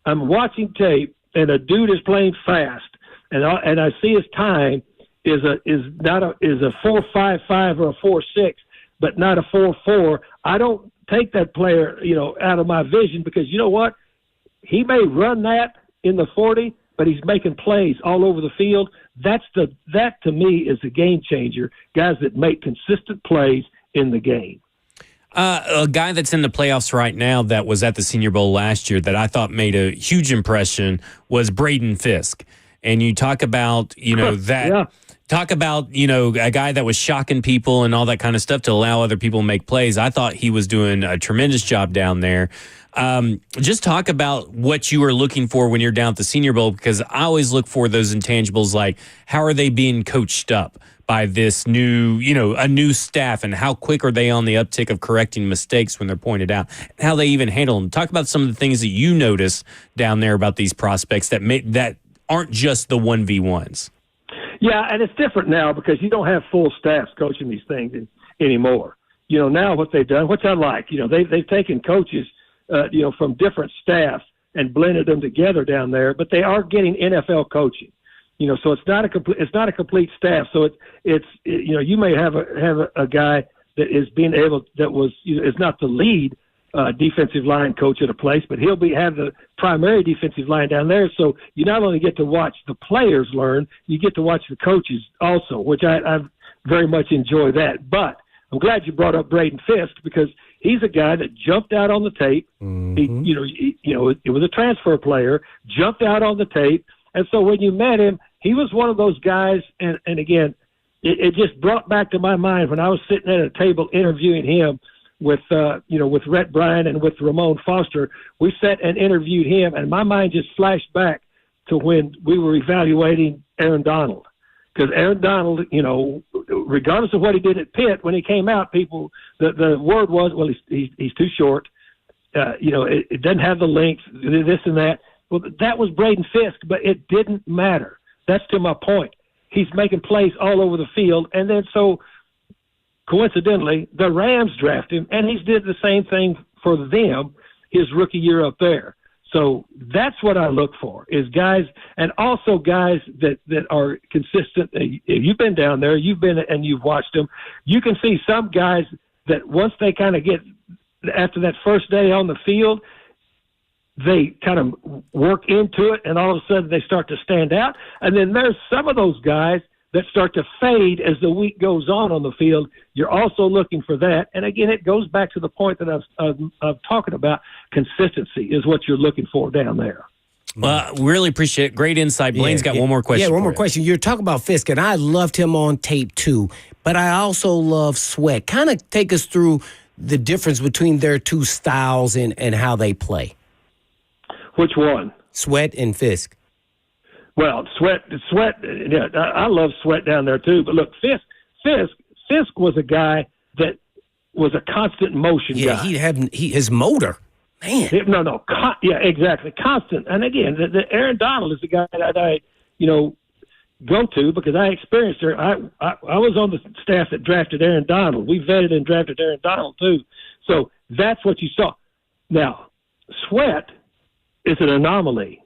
and a dude is playing fast, and I see his time is a 4.55 or a 4.6, but not a 4.4, I don't take that player, out of my vision, because you know what? He may run that in the 40, but he's making plays all over the field. That to me is a game changer. Guys that make consistent plays in the game. A guy that's in the playoffs right now that was at the Senior Bowl last year that I thought made a huge impression was Braden Fisk. And you talk about, that. Yeah. Talk about, a guy that was shocking people and all that kind of stuff to allow other people to make plays. I thought he was doing a tremendous job down there. Just talk about what you were looking for when you're down at the Senior Bowl, because I always look for those intangibles, like how are they being coached up by this new, a new staff, and how quick are they on the uptick of correcting mistakes when they're pointed out, and how they even handle them. Talk about some of the things that you notice down there about these prospects that aren't just the 1v1s. Yeah, and it's different now because you don't have full staffs coaching these things anymore. Now what they've done, which I like, they've taken coaches, from different staffs and blended them together down there, but they are getting NFL coaching. So it's not a complete staff. So it's you may have a guy that is being able, that was, is not the lead defensive line coach at a place, but he'll have the primary defensive line down there. So you not only get to watch the players learn, you get to watch the coaches also, which I very much enjoy that. But I'm glad you brought up Braden Fisk, because he's a guy that jumped out on the tape. Mm-hmm. It was a transfer player, jumped out on the tape. And so when you met him, he was one of those guys. And again, it just brought back to my mind when I was sitting at a table interviewing him with Rhett Bryan and with Ramon Foster. We sat and interviewed him, and my mind just flashed back to when we were evaluating Aaron Donald. Because Aaron Donald, regardless of what he did at Pitt, when he came out, the word was, well, he's too short. It doesn't have the length, this and that. Well, that was Braden Fisk, but it didn't matter. That's to my point. He's making plays all over the field, and then so coincidentally, the Rams draft him, and he's did the same thing for them his rookie year up there. So that's what I look for, is guys, and also guys that are consistent. You've been down there, you've been and you've watched them. You can see some guys that once they kind of get, after that first day on the field, they kind of work into it, and all of a sudden they start to stand out. And then there's some of those guys that start to fade as the week goes on the field. You're also looking for that. And again, it goes back to the point that I'm talking about. Consistency is what you're looking for down there. Well, really appreciate it. Great insight. Blaine's got one more question. Yeah, one more question. You're talking about Fisk, and I loved him on tape too, but I also love Sweat. Kind of take us through the difference between their two styles and how they play. Which one? Sweat and Fisk. Well, Sweat. Yeah, I love Sweat down there too. But look, Fisk was a guy that was a constant motion guy. Yeah, his motor, man. Yeah, exactly, constant. And again, the Aaron Donald is the guy that go to because I experienced her. I was on the staff that drafted Aaron Donald. We vetted and drafted Aaron Donald too. So that's what you saw. Now, Sweat is an anomaly.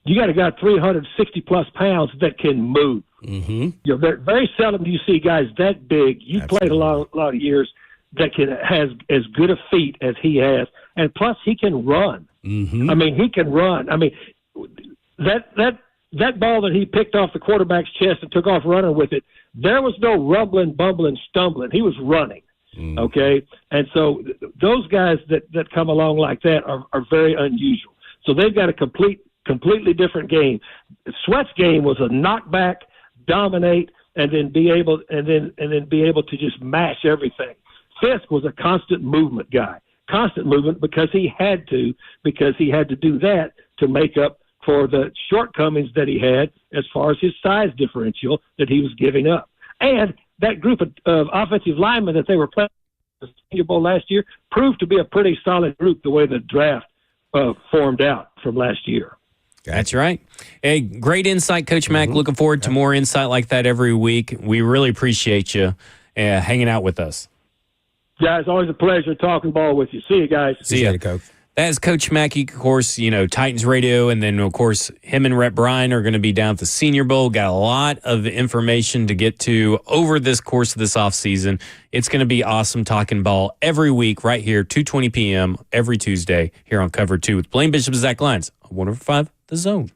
You got a guy 360 plus pounds that can move. Mm-hmm. You know, very seldom do you see guys that big. You played a lot of years that has as good a feet as he has, and plus he can run. Mm-hmm. I mean, he can run. I mean, that ball that he picked off the quarterback's chest and took off running with it, there was no rumbling, bumbling, stumbling. He was running. Okay, and so those guys that come along like that are very unusual. So they've got a completely different game. Sweat's game was a knockback, dominate, and then be able to just mash everything. Fisk was a constant movement guy, constant movement because he had to do that to make up for the shortcomings that he had as far as his size differential that he was giving up. And that group of offensive linemen that they were playing the Senior Bowl last year proved to be a pretty solid group the way the draft formed out from last year. That's right. Hey, great insight, Coach Mack. Looking forward to more insight like that every week. We really appreciate you hanging out with us. Guys, always a pleasure talking ball with you. See you guys. See ya. Coach. That is Coach Mack. Of course, Titans Radio, and then, of course, him and Rhett Bryan are going to be down at the Senior Bowl. Got a lot of information to get to over this course of this offseason. It's going to be awesome talking ball every week right here, 2:20 p.m. every Tuesday here on Cover 2 with Blaine Bishop and Zach Lyons on 105 The Zone.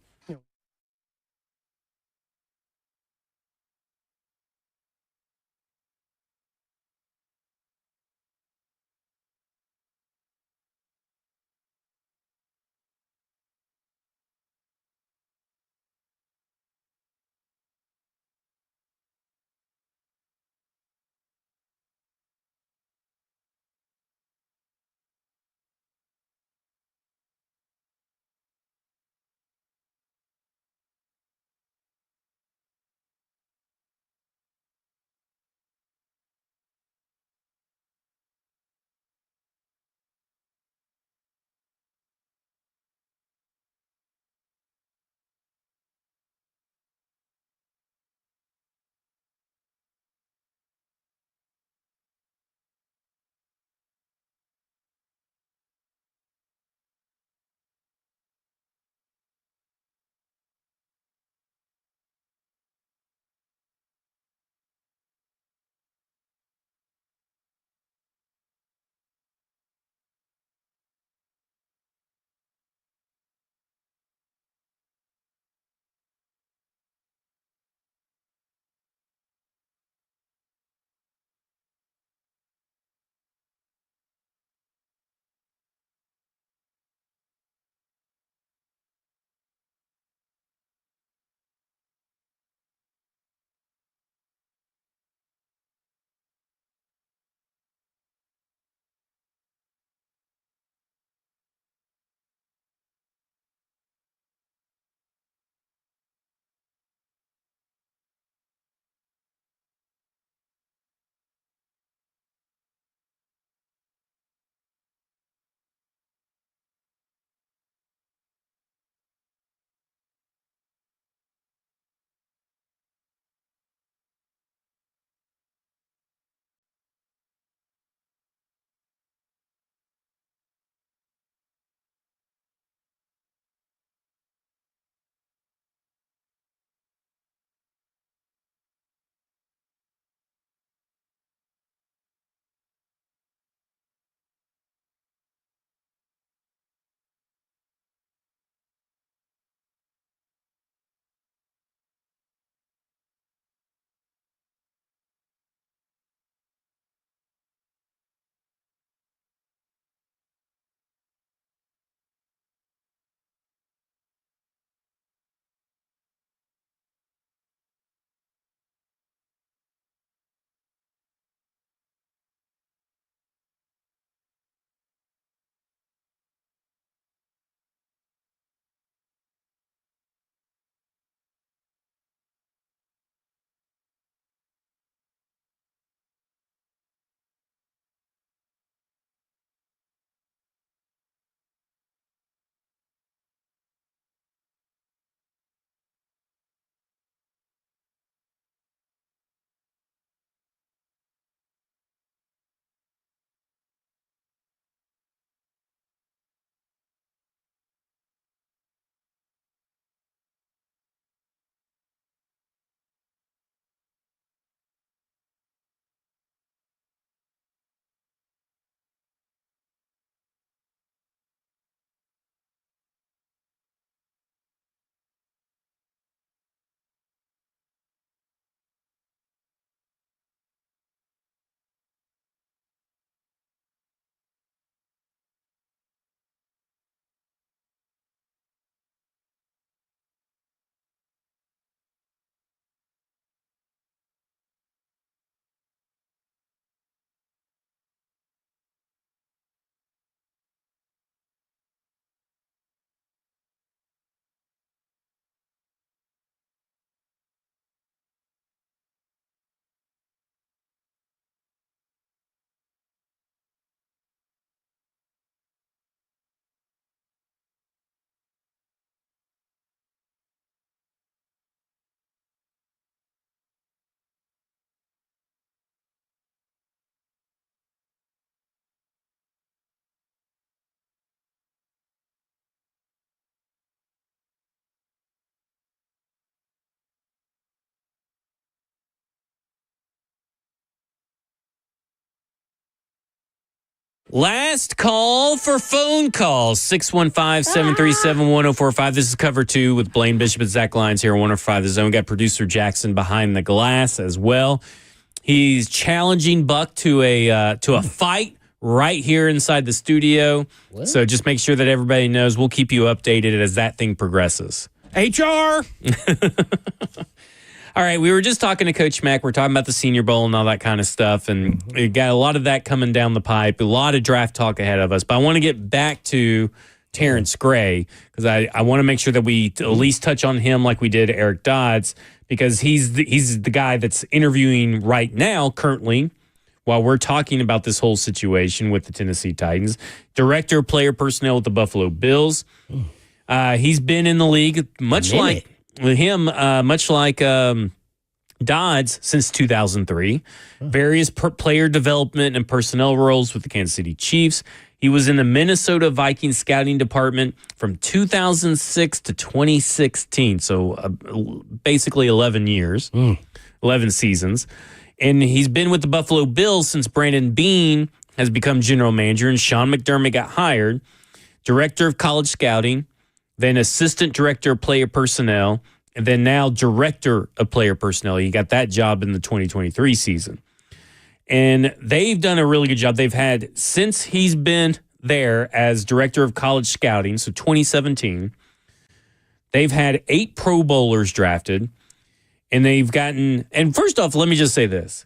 Last call for phone calls, 615-737-1045. This is cover 2 with Blaine Bishop and Zach Lyons here on 105 The Zone. Got producer Jackson behind the glass as well. He's challenging Buck to a fight right here inside the studio. What? So just make sure that everybody knows. We'll keep you updated as that thing progresses. HR. All right, we were just talking to Coach Mack. We're talking about the Senior Bowl and all that kind of stuff, and we got a lot of that coming down the pipe, a lot of draft talk ahead of us. But I want to get back to Terrence Gray because I want to make sure that we at least touch on him like we did Eric Dodds because he's the guy that's interviewing right now, currently, while we're talking about this whole situation with the Tennessee Titans. Director of Player Personnel with the Buffalo Bills. He's been in the league much like Dodds since 2003. Various player development and personnel roles with the Kansas City Chiefs. He was in the Minnesota Vikings scouting department from 2006 to 2016, so basically 11 years, 11 seasons. And he's been with the Buffalo Bills since Brandon Beane has become general manager and Sean McDermott got hired, director of college scouting, then assistant director of player personnel, and then now director of player personnel. He got that job in the 2023 season. And they've done a really good job. They've had, since he's been there as director of college scouting, so 2017, they've had 8 Pro Bowlers drafted. And they've gotten, and first off, let me just say this.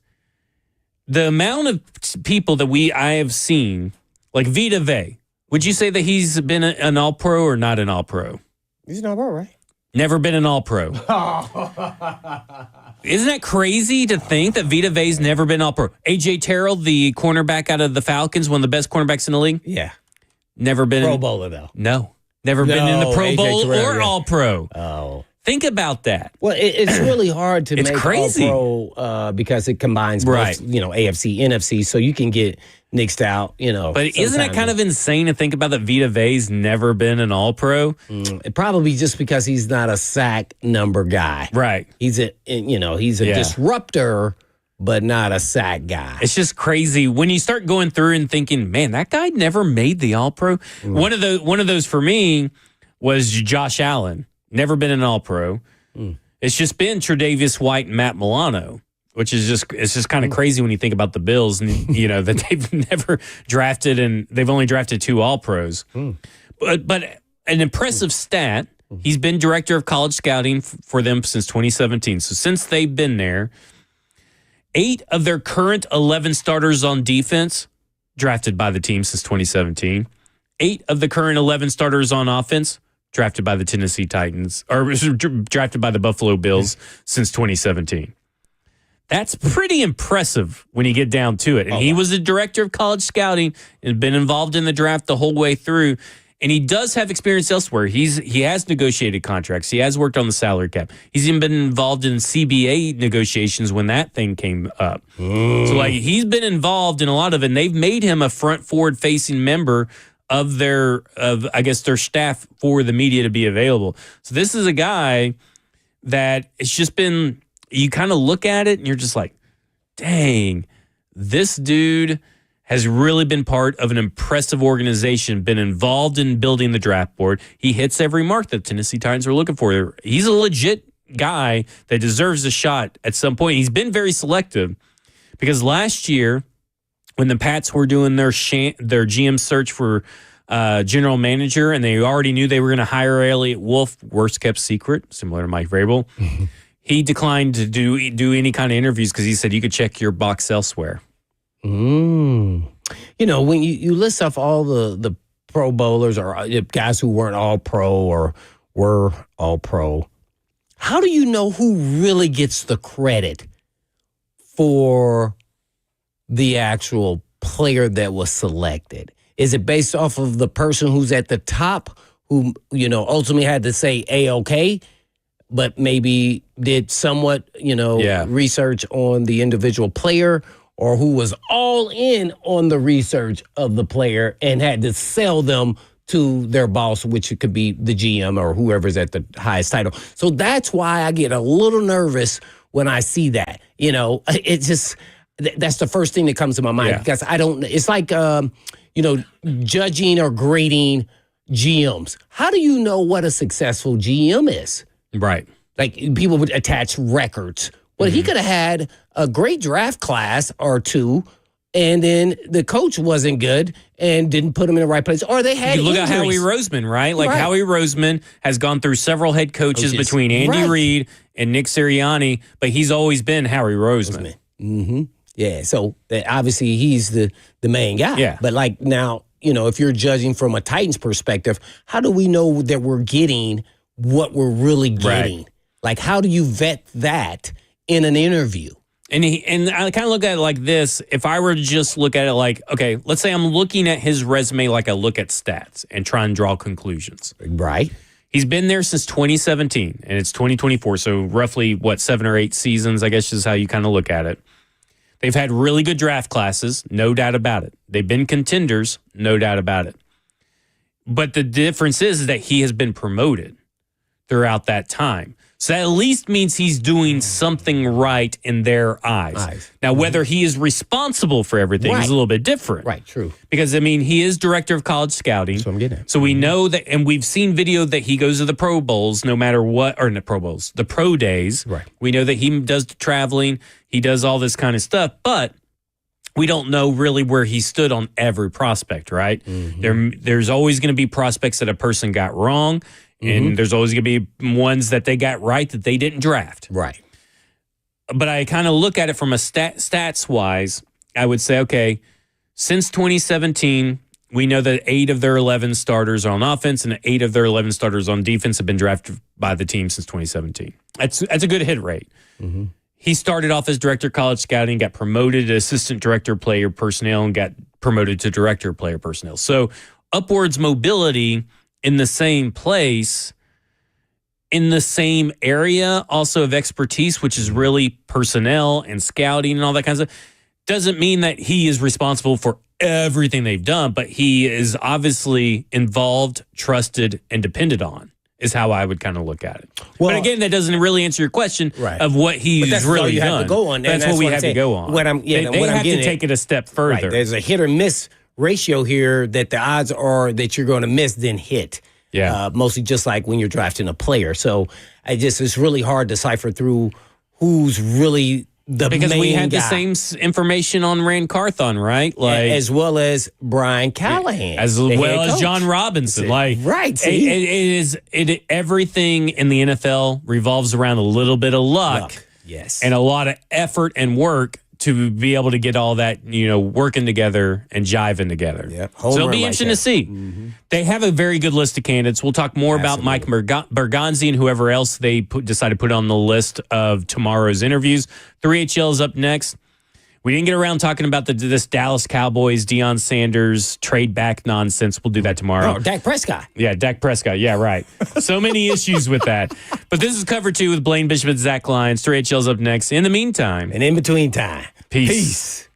The amount of people that I have seen, like Vita Vea, would you say that he's been an All-Pro or not an All-Pro? He's an All-Pro, right? Never been an All-Pro. Isn't that crazy to think that Vita Vea's never been All-Pro? A.J. Terrell, the cornerback out of the Falcons, one of the best cornerbacks in the league? Yeah. Never been. Pro Bowler, though. No. Never been in the Pro A.J. Bowl Terrell, or yeah. All-Pro. Oh. Think about that. Well, it's really hard to It's make crazy. All-Pro because it combines both, Right. AFC, NFC, so you can get nixed out, But isn't it kind of insane to think about that Vita Vea's never been an All-Pro? Probably just because he's not a sack number guy. Right. He's a disruptor, but not a sack guy. It's just crazy when you start going through and thinking, man, that guy never made the All-Pro. One of those for me was Josh Allen. Never been an All-Pro. It's just been Tre'Davious White and Matt Milano, which is just kind of crazy when you think about the Bills and that they've never drafted and they've only drafted 2 All-Pros. But an impressive stat. He's been director of college scouting for them since 2017. So since they've been there, 8 of their current 11 starters on defense drafted by the team since 2017. 8 of the current 11 starters on offense drafted by the Tennessee Titans, or drafted by the Buffalo Bills since 2017. That's pretty impressive when you get down to it. And he was the director of college scouting and been involved in the draft the whole way through. And he does have experience elsewhere. He has negotiated contracts. He has worked on the salary cap. He's even been involved in CBA negotiations when that thing came up. So he's been involved in a lot of it. And they've made him a front forward facing member of their staff for the media to be available. So this is a guy that it's just been, you kind of look at it and you're just like, dang, this dude has really been part of an impressive organization, been involved in building the draft board. He hits every mark that Tennessee Titans are looking for. He's a legit guy that deserves a shot at some point. He's been very selective because last year, when the Pats were doing their GM search for general manager, and they already knew they were going to hire Elliott Wolf, worst kept secret, similar to Mike Vrabel, he declined to do any kind of interviews because he said you could check your box elsewhere. When you list off all the Pro Bowlers or guys who weren't all pro or were all pro, how do you know who really gets the credit for the actual player that was selected? Is it based off of the person who's at the top who, ultimately had to say A-OK, but maybe did somewhat, research on the individual player, or who was all in on the research of the player and had to sell them to their boss, which it could be the GM or whoever's at the highest title? So that's why I get a little nervous when I see that. It just... That's the first thing that comes to my mind because I don't. It's like judging or grading GMs. How do you know what a successful GM is? Right. Like people would attach records. Well, he could have had a great draft class or two, and then the coach wasn't good and didn't put him in the right place. Or they had You look injuries. at Howie Roseman, right? Like Right. Howie Roseman has gone through several head coaches between Andy Reid and Nick Sirianni, but he's always been Howie Roseman. Mm-hmm. Yeah, so obviously he's the main guy. Yeah. But like now, if you're judging from a Titans perspective, how do we know that we're getting what we're really getting? Right. Like, how do you vet that in an interview? And I kind of look at it like this. If I were to just look at it like, okay, let's say I'm looking at his resume like I look at stats and try and draw conclusions. Right. He's been there since 2017, and it's 2024, so roughly, 7 or 8 seasons, I guess is how you kind of look at it. They've had really good draft classes, no doubt about it. They've been contenders, no doubt about it. But the difference is that he has been promoted throughout that time. So that at least means he's doing something right in their eyes. Now, whether he is responsible for everything is a little bit different. Right, true. Because, he is director of college scouting. That's what I'm getting at. So we know that, and we've seen video that he goes to the Pro Bowls no matter what, or not Pro Bowls, the Pro Days. Right. We know that he does the traveling, he does all this kind of stuff, but we don't know really where he stood on every prospect, right? There's always going to be prospects that a person got wrong, and there's always going to be ones that they got right that they didn't draft. Right. But I kind of look at it from a stats-wise. I would say, okay, since 2017, we know that 8 of their 11 starters are on offense and 8 of their 11 starters on defense have been drafted by the team since 2017. That's a good hit rate. He started off as director of college scouting, got promoted to assistant director of player personnel, and got promoted to director of player personnel. So upwards mobility in the same place, in the same area also of expertise, which is really personnel and scouting and all that kind of stuff, doesn't mean that he is responsible for everything they've done, but he is obviously involved, trusted, and depended on, is how I would kind of look at it. Well, but again, that doesn't really answer your question of what But he's that's really all you done. have to go on. That's what we have to go on. They have to take it a step further. Right. There's a hit or miss ratio here that the odds are that you're going to miss than hit. Yeah. Mostly just like when you're drafting a player. So it's really hard to decipher through who's really the because main we had guy. the same information on Rand Carthon, right? Like as well as Brian Callahan, as the well head as coach. John Robinson. Like right, see? Everything in the NFL revolves around a little bit of luck. Yes, and a lot of effort and work to be able to get all that, working together and jiving together. Yep. So it'll be interesting to see. They have a very good list of candidates. We'll talk more about Mike Bergonzi and whoever else they decided to put on the list of tomorrow's interviews. 3HL is up next. We didn't get around talking about this Dallas Cowboys, Deion Sanders trade back nonsense. We'll do that tomorrow. Oh, Dak Prescott. Yeah, Dak Prescott. Yeah, right. So many issues with that. But this is Cover 2 with Blaine Bishop and Zach Lyons. 3HL's up next. In the meantime. And in between time. Peace.